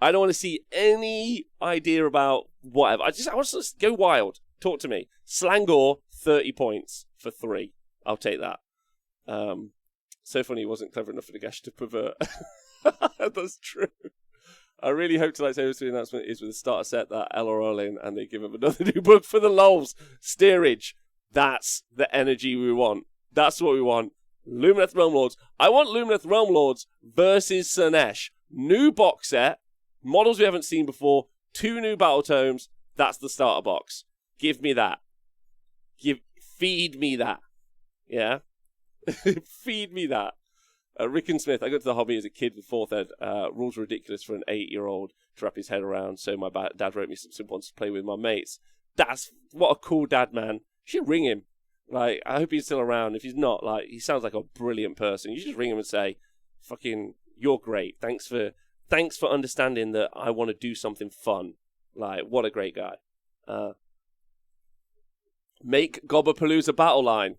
I don't want to see any idea about whatever. I want to go wild. Talk to me. Slangor, 30 points for 3. I'll take that. So funny he wasn't clever enough for the Gash to pervert. That's true. I really hope tonight's episode announcement is with the starter set that LRL in, and they give him another new book for the lols. Steerage. That's the energy we want. That's what we want. Lumineth Realm Lords. I want Lumineth Realm Lords versus Slaanesh. New box set. Models we haven't seen before. 2 new battle tomes. That's the starter box. Give me that. Feed me that. Yeah? Feed me that. Rick and Smith, I got to the hobby as a kid with 4th ed. Rules were ridiculous for an 8-year-old to wrap his head around, so my dad wrote me some simple ones to play with my mates. That's what a cool dad, man. You should ring him. Like, I hope he's still around. If he's not, like, he sounds like a brilliant person. You should just ring him and say, fucking, you're great. Thanks for understanding that I want to do something fun. Like, what a great guy. Make Gobbapalooza battle line.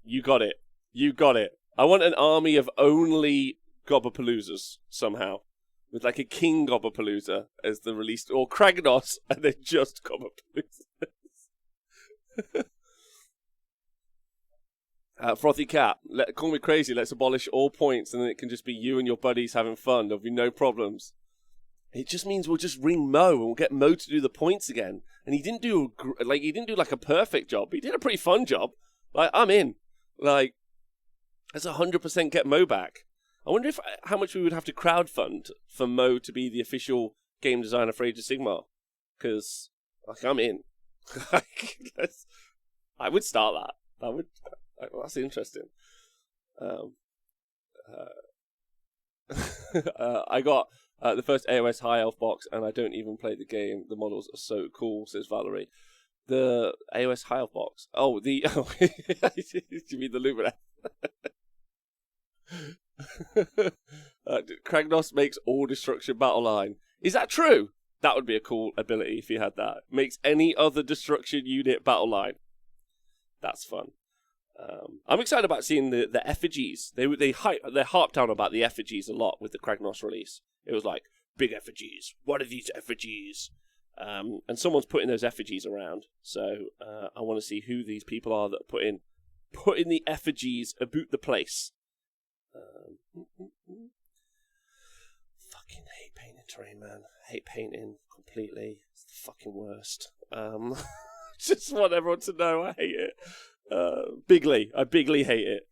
You got it. You got it. I want an army of only Gobbapaloozas somehow. With like a King Gobbapalooza as the release, or Kragnos, and then just Gobbapaloozas. Frothy Cat, call me crazy, let's abolish all points, and then it can just be you and your buddies having fun. There'll be no problems. It just means we'll just ring Mo, and we'll get Mo to do the points again. And he didn't do like a perfect job. He did a pretty fun job. Like, I'm in. Like, let's 100% get Mo back. I wonder how much we would have to crowdfund for Mo to be the official game designer for Age of Sigmar. Because, like, I'm in. I would start that. That's interesting. I got the first AOS High Elf box, and I don't even play the game. The models are so cool, says Valerie. The AOS High Elf box. Oh, do you mean the Lumineth? Kragnos makes all destruction battle line. Is that true? That would be a cool ability if you had that. Makes any other destruction unit battle line. That's fun. I'm excited about seeing the effigies. They harped down about the effigies a lot with the Kragnos release. It was like, big effigies. What are these effigies? And someone's putting those effigies around. So I want to see who these people are that put in the effigies about the place. Fucking hate painting terrain, man. Hate painting completely. It's the fucking worst. Just want everyone to know I hate it. Bigly. I bigly hate it.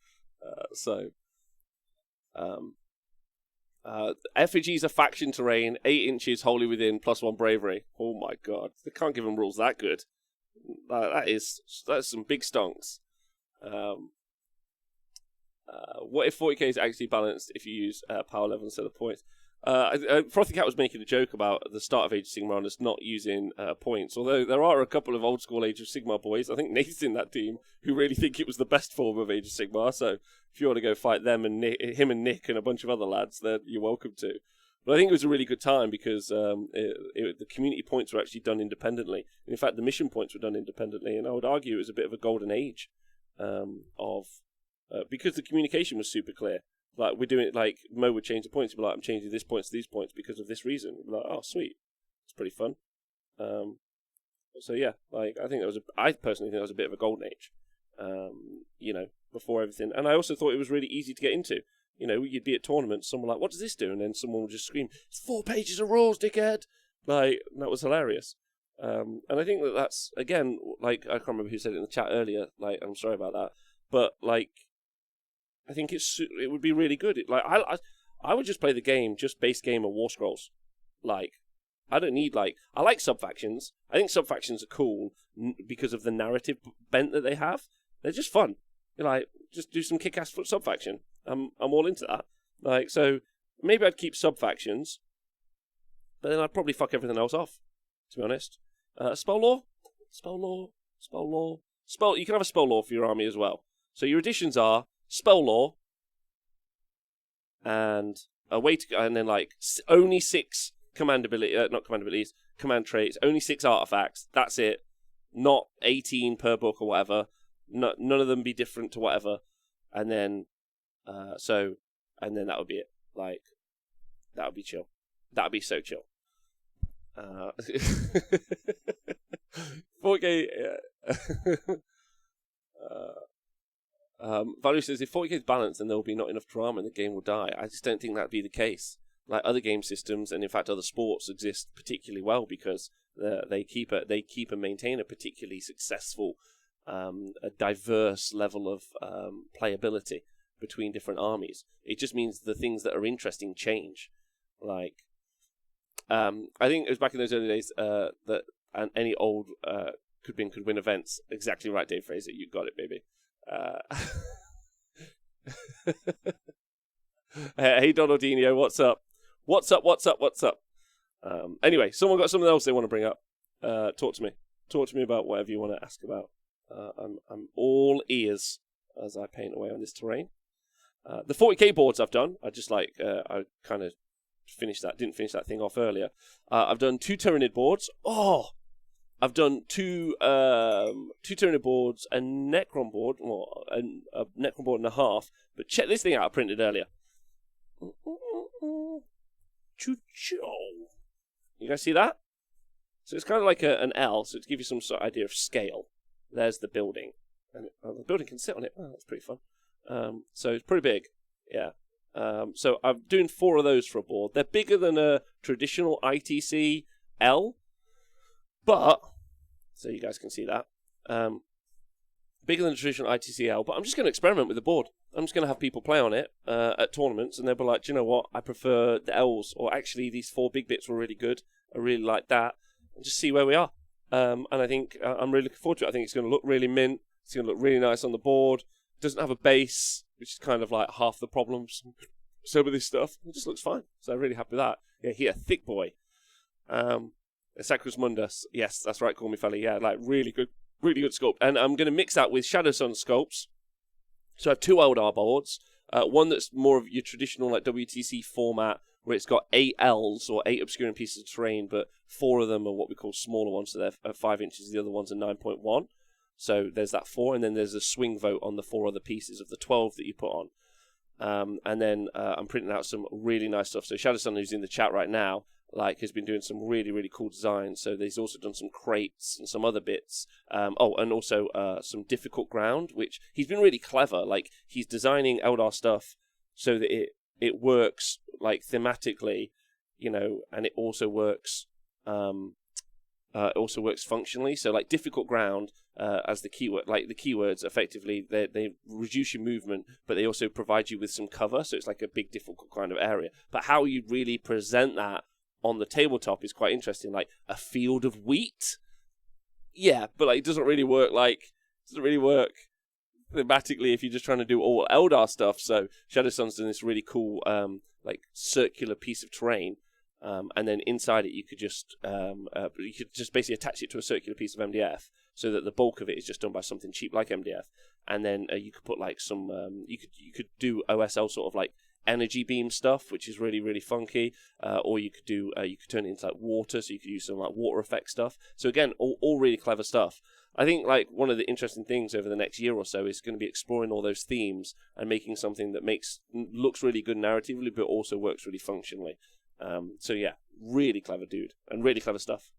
Effigies are faction terrain, 8 inches wholly within, +1 bravery. Oh my god. They can't give them rules that good. That's some big stonks. What if 40k is actually balanced if you use power level instead of points? Frothy Cat was making a joke about the start of Age of Sigmar and us not using points, although there are a couple of old school Age of Sigmar boys. I think Nate's in that team who really think it was the best form of Age of Sigmar, so if you want to go fight them and him and Nick and a bunch of other lads, then you're welcome to. But I think it was a really good time because the community points were actually done independently. In fact, the mission points were done independently, and I would argue it was a bit of a golden age because the communication was super clear. Like, we're doing it, like, Mo would change the points. He'd be like, I'm changing this points to these points because of this reason. We'd be like, oh, sweet. It's pretty fun. So, yeah, like, I personally think that was a bit of a golden age, before everything. And I also thought it was really easy to get into. You know, you'd be at tournaments, someone like, what does this do? And then someone would just scream, it's 4 pages of rules, dickhead! Like, that was hilarious. And I think that's, again, like, I can't remember who said it in the chat earlier. Like, I'm sorry about that. But, like, I think it would be really good. I would just play the game, just base game of War Scrolls. Like, I don't need, like, I like sub-factions. I think sub-factions are cool because of the narrative bent that they have. They're just fun. You're like, just do some kick-ass sub-faction. I'm all into that. Like, so maybe I'd keep sub-factions, but then I'd probably fuck everything else off, to be honest. Spell lore? You can have a spell lore for your army as well. So your additions are spell lore, and and then like only 6 command traits, only 6 artifacts. That's it. Not 18 per book or whatever. None of them be different to whatever. And then, that would be it. Like, that would be chill. That would be so chill. 4K. Value says if 40k is balanced, then there will be not enough drama and the game will die. I just don't think that'd be the case. like other game systems, and in fact other sports exist particularly well because they keep and maintain a particularly successful, a diverse level of playability between different armies. It just means the things that are interesting change. Like, I think it was back in those early days that any old could win events. Exactly right, Dave Fraser. You got it, baby. Hey, Donaldinho, what's up? What's up? Anyway, someone got something else they want to bring up. Talk to me. Talk to me about whatever you want to ask about. I'm all ears as I paint away on this terrain. The 40k boards I've done. I kind of didn't finish that thing off earlier. I've done 2 Tyranid boards. I've done 2 Tyranid boards, a Necron board, or a Necron board and a half. But check this thing out I printed earlier. You guys see that? So it's kind of like an L, so to give you some sort of idea of scale. There's the building. And the building can sit on it. Oh, that's pretty fun. So it's pretty big. Yeah. So I'm doing 4 of those for a board. They're bigger than a traditional ITC L, but so you guys can see that. Bigger than a traditional ITC L, but I'm just going to experiment with the board. I'm just going to have people play on it at tournaments, and they'll be like, do you know what? I prefer the L's, or actually these 4 big bits were really good. I really like that, and just see where we are. And I think I'm really looking forward to it. I think it's going to look really mint. It's going to look really nice on the board. It doesn't have a base, which is kind of like half the problems. Some of this stuff, it just looks fine. So I'm really happy with that. Yeah, here, thick boy. Sacrus Mundus. Yes, that's right, call me fella. Yeah, like really good sculpt. And I'm going to mix that with Shadow Sun sculpts. So I have 2 Eldar boards. One that's more of your traditional like WTC format, where it's got 8 L's or 8 obscuring pieces of terrain, but 4 of them are what we call smaller ones, so they're 5 inches. The other ones are 9.1. So there's that 4, and then there's a swing vote on the 4 other pieces of the 12 that you put on. And then I'm printing out some really nice stuff. So Shadow Sun, who's in the chat right now, has been doing some really, really cool designs. So he's also done some crates and some other bits. And also some difficult ground, which he's been really clever. Like, he's designing Eldar stuff so that it works, like, thematically, and it also works functionally. So, like, difficult ground as the keyword, like the keywords, effectively, they reduce your movement, but they also provide you with some cover. So it's like a big, difficult kind of area. But how you really present that on the tabletop is quite interesting. Like a field of wheat, yeah, but like it doesn't really work thematically if you're just trying to do all Eldar stuff. So Shadow Sun's doing this really cool circular piece of terrain, and then inside it you could just basically attach it to a circular piece of MDF, so that the bulk of it is just done by something cheap like MDF, and then you could put like some you could do OSL sort of like energy beam stuff, which is really, really funky, or you could turn it into like water, so you could use some like water effect stuff. So again, all really clever stuff. I think like one of the interesting things over the next year or so is going to be exploring all those themes and making something that looks really good narratively, but also works really functionally. So yeah, really clever dude and really clever stuff.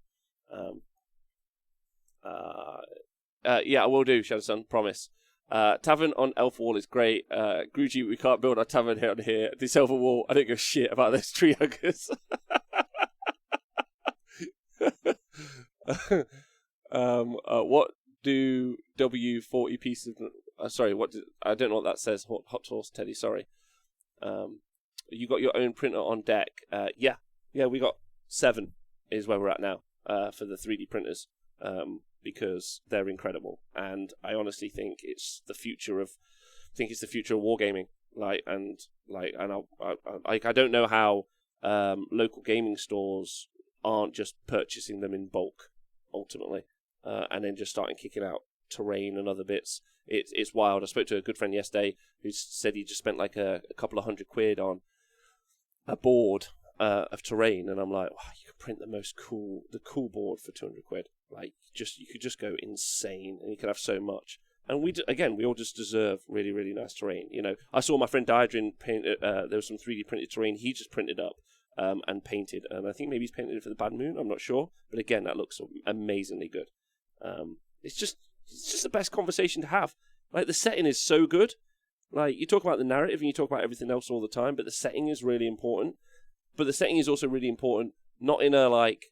Yeah, I will do, Shadow Sun, promise. Tavern on Elf Wall is great. Gruji, we can't build our tavern here on here. This Elf Wall, I don't give a shit about those tree huggers. What do W40 pieces of... sorry, I don't know what that says. Hot Horse Teddy, sorry. You got your own printer on deck. Yeah, we got 7 is where we're at now for the 3D printers. Because they're incredible, and I honestly think it's the future of wargaming. I don't know how local gaming stores aren't just purchasing them in bulk ultimately, and then just starting kicking out terrain and other bits. It's wild. I spoke to a good friend yesterday who said he just spent like a couple of £100 on a board of terrain, and I'm like, wow, you could print the cool board for £200. Like, you could just go insane, and you could have so much. And we all just deserve really, really nice terrain. I saw my friend Diadrin paint. There was some 3D printed terrain he just printed up and painted, and I think maybe he's painted it for the Bad Moon. I'm not sure, but again, that looks amazingly good. It's just the best conversation to have. Like, the setting is so good. Like, you talk about the narrative and you talk about everything else all the time, but the setting is really important. But the setting is also really important, not in a, like,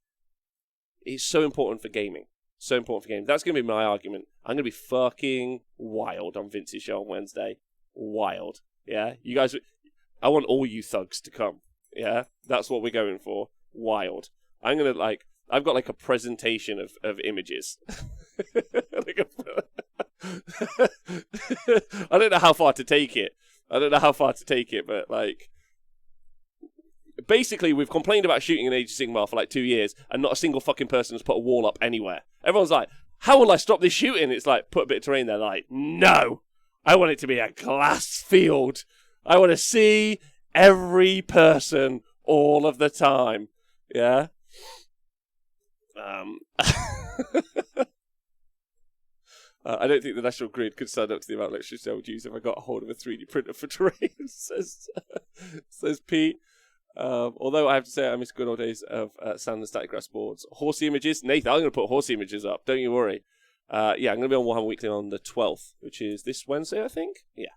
it's so important for gaming. So important for gaming. That's going to be my argument. I'm going to be fucking wild on Vince's show on Wednesday. Wild. Yeah? You guys, I want all you thugs to come. Yeah? That's what we're going for. Wild. I'm going to, like, I've got, like, a presentation of images. I don't know how far to take it. But, like, basically, we've complained about shooting in Age of Sigmar for like 2 years, and not a single fucking person has put a wall up anywhere. Everyone's like, how will I stop this shooting? It's like, put a bit of terrain there. Like, no! I want it to be a glass field. I want to see every person all of the time. Yeah? I don't think the National Grid could stand up to the amount of electricity I would use if I got a hold of a 3D printer for terrain, says Pete. Although I have to say I miss good old days of sand and static grass boards. Horsey images. Nathan, I'm going to put horsey images up. Don't you worry. Yeah, I'm going to be on Warhammer Weekly on the 12th, which is this Wednesday, I think. Yeah.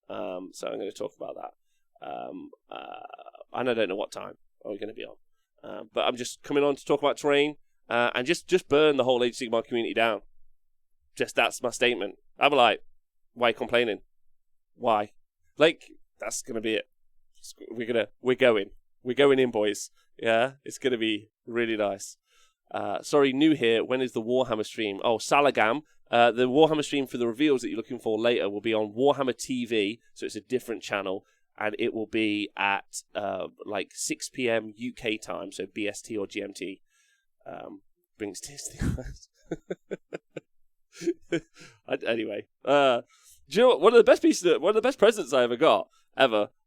So I'm going to talk about that. And I don't know what time we're going to be on. But I'm just coming on to talk about terrain and just burn the whole Age of Sigmar community down. Just that's my statement. I'm like, why complaining? Why? Like, that's going to be it. We're going in, boys. Yeah, it's gonna be really nice. Sorry, new here. When is the Warhammer stream? Oh, Salagam. The Warhammer stream for the reveals that you're looking for later will be on Warhammer TV, so it's a different channel, and it will be at like 6 p.m. UK time, so BST or GMT. Brings tears to the eyes. Anyway, do you know what? One of the best presents I ever got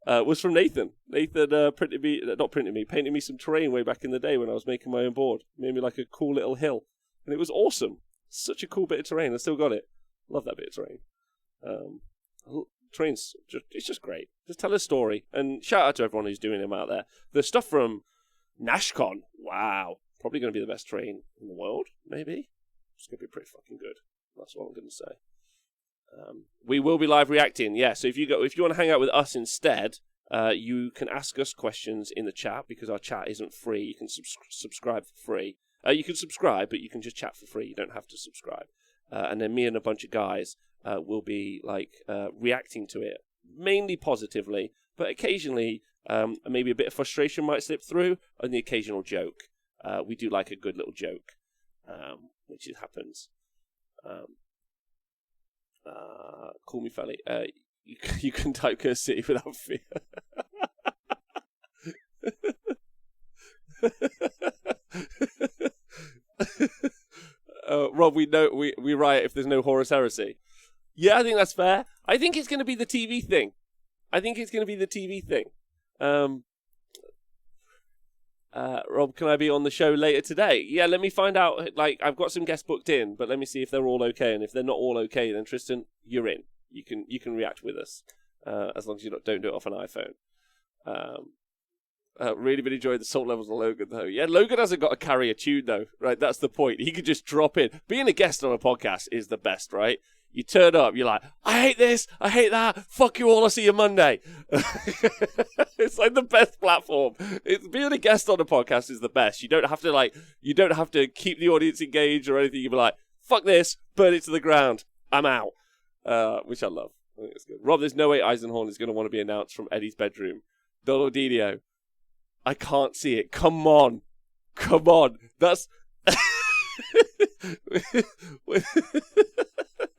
was from Nathan. Nathan painted me some terrain way back in the day when I was making my own board. Made me like a cool little hill, and it was awesome. Such a cool bit of terrain. I still got it. Love that bit of terrain. Terrain's just great. Just tell a story, and shout out to everyone who's doing them out there. The stuff from NashCon, wow, probably going to be the best terrain in the world. Maybe it's going to be pretty fucking good. That's what I'm going to say. We will be live reacting, yeah. So if you want to hang out with us instead, you can ask us questions in the chat because our chat isn't free. You can subscribe for free. You can subscribe, but you can just chat for free. You don't have to subscribe. And then me and a bunch of guys will be like reacting to it, mainly positively, but occasionally maybe a bit of frustration might slip through, and the occasional joke. We do like a good little joke, which happens. Call me Felly. You can type Curse City without fear. Rob, we riot if there's no Horus Heresy. Yeah, I think that's fair. I think it's going to be the TV thing. Rob, can I be on the show later today? Yeah, let me find out. Like, I've got some guests booked in, but let me see if they're all okay. And if they're not all okay, then Tristan, you're in. You can react with us, as long as you don't do it off an iPhone. Really been enjoying the salt levels of Logan, though. Yeah, Logan hasn't got to carry a tune, though. Right, that's the point. He could just drop in. Being a guest on a podcast is the best, right? You turn up, you're like, I hate this, I hate that, fuck you all, I'll see you Monday. It's like the best platform. Being a guest on a podcast is the best. You don't have to keep the audience engaged or anything. You be like, fuck this, burn it to the ground, I'm out. Which I love. I think it's good. Rob, there's no way Eisenhorn is going to want to be announced from Eddie's bedroom. Dolodino, I can't see it. Come on. That's...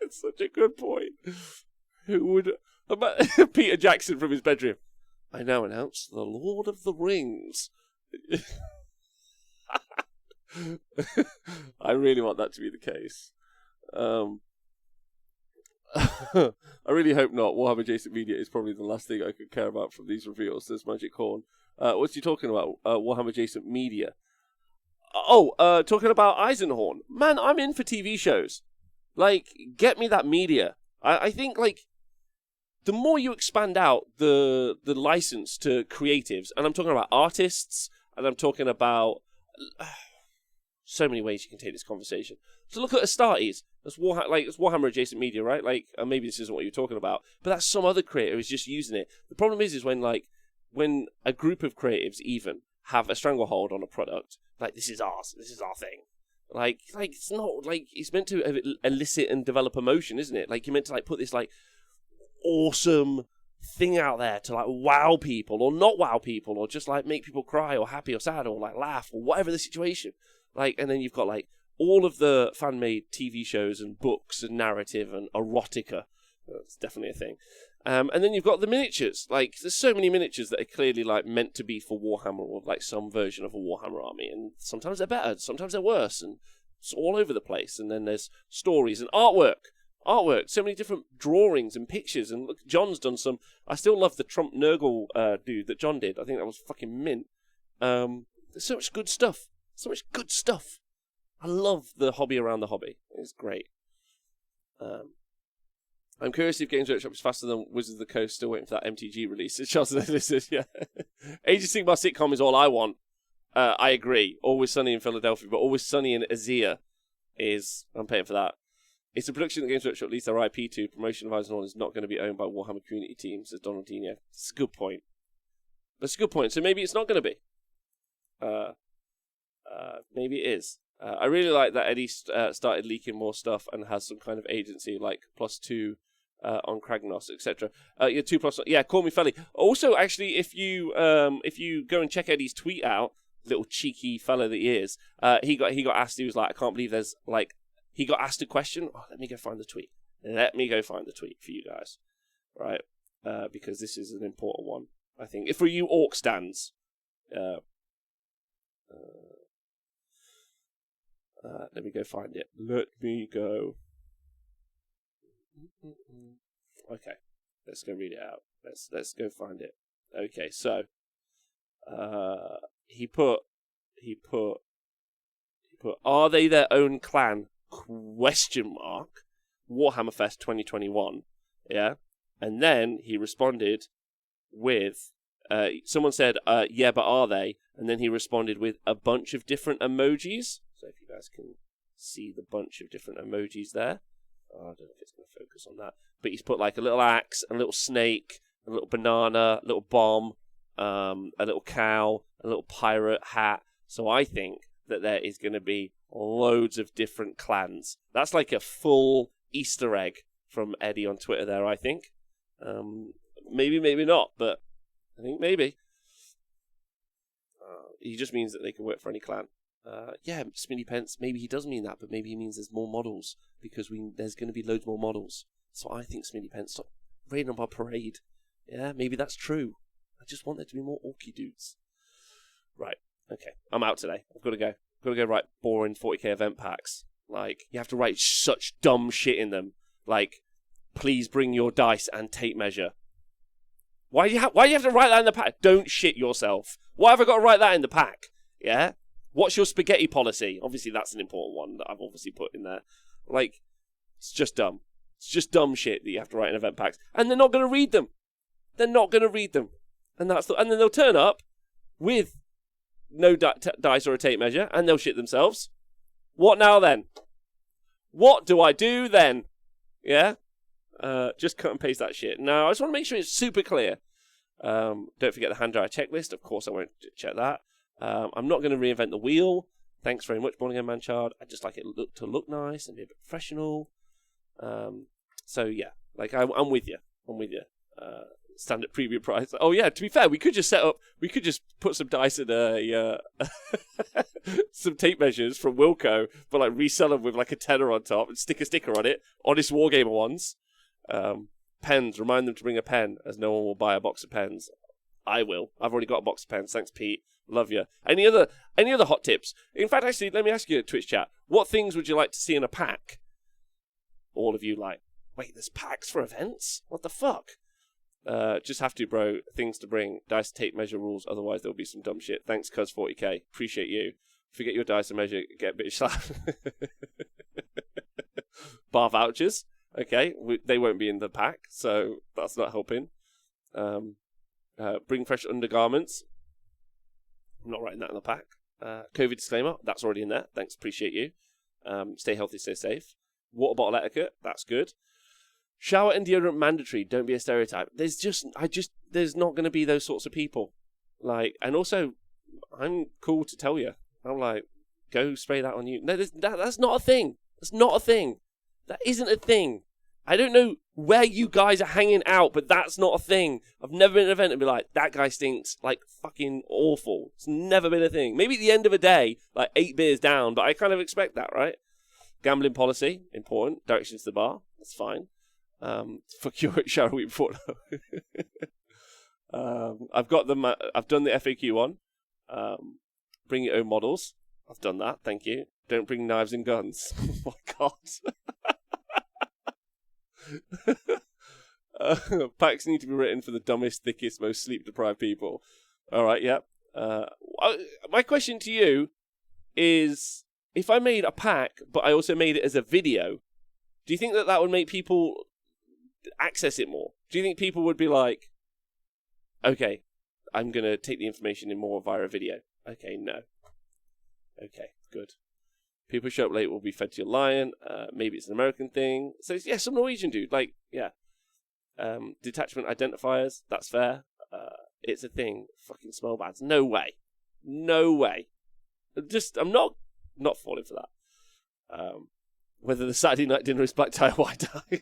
It's such a good point. Who would... Peter Jackson from his bedroom. I now announce the Lord of the Rings. I really want that to be the case. I really hope not. Warhammer Adjacent Media is probably the last thing I could care about from these reveals, says Magic Horn. What's he talking about? Warhammer Adjacent Media. Talking about Eisenhorn. Man, I'm in for TV shows. Like, get me that media. I think, like, the more you expand out the license to creatives, and I'm talking about artists, and I'm talking about so many ways you can take this conversation. So look at Astartes. That's Warhammer Adjacent Media, right? Like, maybe this isn't what you're talking about, but that's some other creator who's just using it. The problem is when, like, when a group of creatives even have a stranglehold on a product, like, this is ours, this is our thing. Like it's not, like, it's meant to elicit and develop emotion, isn't it? Like, you're meant to, like, put this, like, awesome thing out there to, like, wow people, or not wow people, or just, like, make people cry, or happy, or sad, or, like, laugh, or whatever the situation. Like, and then you've got, like, all of the fan-made TV shows and books and narrative and erotica. That's definitely a thing. And then you've got the miniatures. Like, there's so many miniatures that are clearly, like, meant to be for Warhammer, or, like, some version of a Warhammer army. And sometimes they're better, sometimes they're worse, and it's all over the place. And then there's stories and artwork. So many different drawings and pictures. And look, John's done some. I still love the Trump Nurgle dude that John did. I think that was fucking mint. There's so much good stuff. I love the hobby around the hobby. It's great. I'm curious if Games Workshop is faster than Wizards of the Coast, still waiting for that MTG release. It's just this is, yeah. Age of Sigmar sitcom is all I want. I agree. Always Sunny in Philadelphia, but Always Sunny in Azir is, I'm paying for that. It's a production that Games Workshop leads their IP to. Promotion of Eisenhorn is not going to be owned by Warhammer community teams, says Donaldinho. That's a good point. So maybe it's not going to be. Maybe it is. I really like that Eddie started leaking more stuff and has some kind of agency, like +2 on Kragnos, etc. 2+1. Yeah, call me Felly. Also, actually, if you go and check Eddie's tweet out, little cheeky fella that he is, he got asked. He was like, I can't believe there's, like, he got asked a question. Oh, let me go find the tweet for you guys, right? Because this is an important one, I think, for you Orc stands. Let me go find it. Okay, let's go read it out. Let's go find it. Okay, so he put are they their own clan? ? Warhammer Fest 2021. Yeah, and then he responded with someone said yeah, but are they? And then he responded with a bunch of different emojis. So if you guys can see the bunch of different emojis there. I don't know if it's going to focus on that. But he's put, like, a little axe, a little snake, a little banana, a little bomb, a little cow, a little pirate hat. So I think that there is going to be loads of different clans. That's like a full Easter egg from Eddie on Twitter there, I think. Maybe, maybe not, but I think maybe. He just means that they can work for any clan. Yeah, Smitty Pence, maybe he does mean that, but maybe he means there's more models, because there's going to be loads more models. So I think Smitty Pence, stop raiding on our parade. Yeah, maybe that's true. I just want there to be more orky dudes. Right, okay, I'm out today. I've got to go write boring 40k event packs. Like, you have to write such dumb shit in them. Like, please bring your dice and tape measure. Why do you have to write that in the pack? Don't shit yourself. Why have I got to write that in the pack? Yeah? What's your spaghetti policy? Obviously, that's an important one that I've obviously put in there. Like, it's just dumb. It's just dumb shit that you have to write in event packs. And they're not going to read them. And then they'll turn up with no dice or a tape measure, and they'll shit themselves. What now then? What do I do then? Yeah? Just cut and paste that shit. Now, I just want to make sure it's super clear. Don't forget the hand dryer checklist. Of course, I won't check that. I'm not going to reinvent the wheel. Thanks very much, Born Again Manchard. I just like it to look nice and be a bit professional. So yeah, like I'm with you. Standard preview price. Oh yeah, to be fair, we could just put some dice in some tape measures from Wilco, but like resell them with like a tenner on top and stick a sticker on it. Honest Wargamer ones. Pens. Remind them to bring a pen, as no one will buy a box of pens. I will. I've already got a box of pens. Thanks, Pete. Love you. Any other hot tips? In fact, actually, let me ask you, Twitch chat. What things would you like to see in a pack? All of you like, wait, there's packs for events? What the fuck? Just have to, bro. Things to bring. Dice, tape, measure rules. Otherwise, there'll be some dumb shit. Thanks, cuz 40k. Appreciate you. Forget your dice and measure. Get a bit slapped. Bar vouchers. Okay, they won't be in the pack, so that's not helping. Bring fresh undergarments. I'm not writing that in the pack. COVID disclaimer, that's already in there. Thanks, appreciate you. Stay healthy, stay safe. Water bottle etiquette, that's good. Shower and deodorant mandatory. Don't be a stereotype. There's not going to be those sorts of people. Like, and also, I'm cool to tell you. I'm like, go spray that on you. No, that's not a thing. That's not a thing. That isn't a thing. I don't know where you guys are hanging out, but that's not a thing. I've never been at an event and be like, that guy stinks like fucking awful. It's never been a thing. Maybe at the end of a day, like 8 beers down, but I kind of expect that, right? Gambling policy, important. Directions to the bar, that's fine. Fuck you at shower week before. I've got them. I've done the FAQ one. Bring your own models. I've done that. Thank you. Don't bring knives and guns. Oh my god. Packs need to be written for the dumbest, thickest, most sleep-deprived people. All right. Yep. My question to you is: if I made a pack, but I also made it as a video, do you think that would make people access it more? Do you think people would be like, okay, I'm going to take the information in more via a video? Okay, no. Okay, good. People show up late will be fed to your lion. Maybe it's an American thing. So, yeah, some Norwegian dude. Like, yeah. Detachment identifiers, that's fair. It's a thing. Fucking smell bads. No way. No way. I'm not falling for that. Whether the Saturday night dinner is black tie or white tie.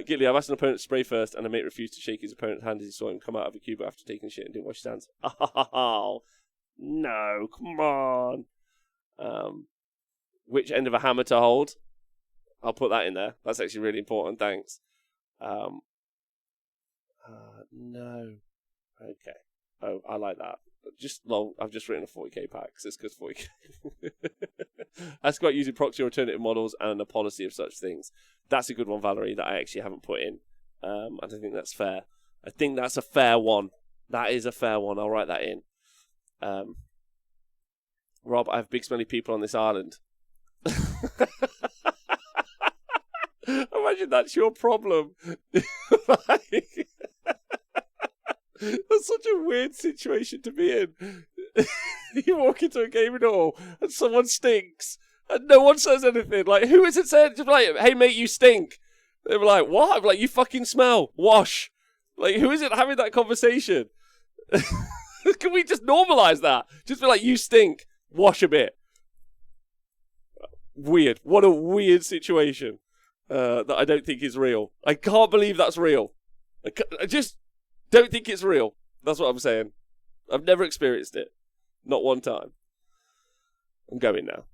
Gilly, I've asked an opponent to spray first, and a mate refused to shake his opponent's hand as he saw him come out of a cube after taking shit and didn't wash his hands. Oh, no, come on. Which end of a hammer to hold? I'll put that in there. That's actually really important, thanks. No. Okay. Oh, I like that. I've just written a 40k pack, so it's good 40k. Ask about using proxy or alternative models and a policy of such things. That's a good one, Valerie, that I actually haven't put in. I don't think that's fair. I think that's a fair one. That is a fair one. I'll write that in. Rob, I have big smelly people on this island. Imagine that's your problem. That's such a weird situation to be in. You walk into a gaming hall and someone stinks and no one says anything. Like, who is it saying? Just like, hey mate, you stink. They were like, what? I'm like, you fucking smell. Wash. Like, who is it having that conversation? Can we just normalize that? Just be like, you stink. Wash a bit. Weird. What a weird situation that I don't think is real. I can't believe that's real. I just don't think it's real. That's what I'm saying. I've never experienced it. Not one time. I'm going now.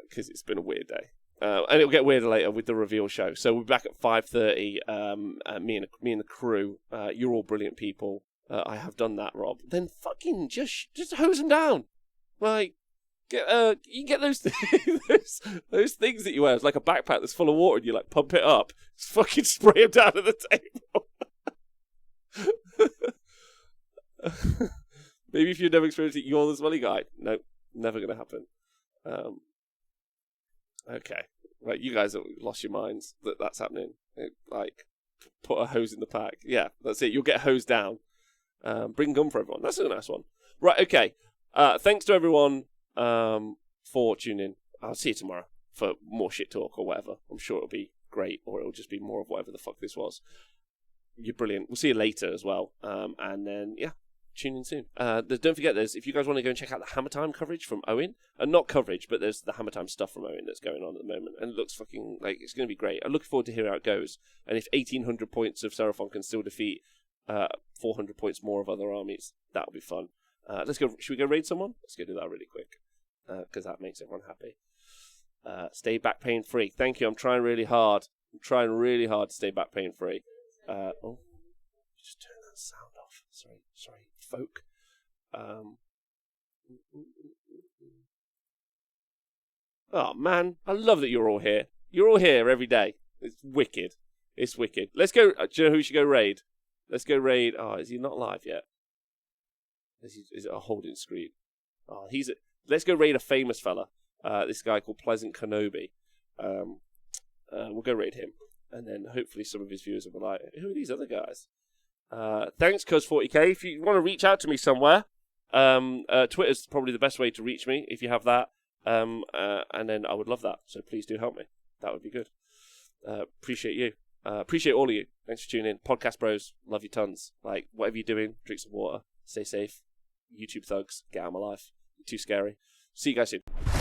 Because it's been a weird day. And it'll get weirder later with the reveal show. So we're back at 5:30. Me and the crew. You're all brilliant people. I have done that, Rob. Then fucking just hose them down. Like, you get those those things that you wear. It's like a backpack that's full of water and you like pump it up. Just fucking spray them down at the table. Maybe if you've never experienced it, you're the smelly guy. No, never going to happen. Okay. Right, you guys have lost your minds that that's happening. Like, put a hose in the pack. Yeah, that's it. You'll get hosed down. Bring gum for everyone. That's a nice one. Right, okay. Thanks to everyone for tuning in. I'll see you tomorrow for more shit talk or whatever. I'm sure it'll be great, or it'll just be more of whatever the fuck this was. You're brilliant. We'll see you later as well. And then, yeah, tune in soon. Don't forget, if you guys want to go and check out the Hammer Time coverage from Owen, and not coverage, but there's the Hammer Time stuff from Owen that's going on at the moment, and it looks fucking, like, it's going to be great. I'm looking forward to hearing how it goes, and if 1,800 points of Seraphon can still defeat 400 points more of other armies, that'll be fun. Let's go. Should we go raid someone? Let's go do that really quick, because that makes everyone happy. Stay back pain free. Thank you. I'm trying really hard. To stay back pain free. Oh, just turn that sound off. Sorry, folk. Oh man, I love that you're all here. You're all here every day. It's wicked. Let's go. Do you know who we should go raid? Let's go raid. Oh, is he not live yet? Is it a holding screen? Oh, let's go raid a famous fella. This guy called Pleasant Kenobi. We'll go raid him. And then hopefully some of his viewers will be like, who are these other guys? Thanks, Cuz40k. If you want to reach out to me somewhere, Twitter's probably the best way to reach me if you have that. And then I would love that. So please do help me. That would be good. appreciate you. Appreciate all of you. Thanks for tuning in. Podcast bros, love you tons. Like, whatever you're doing, drink some water, stay safe. YouTube thugs, get out of my life. You're too scary. See you guys soon.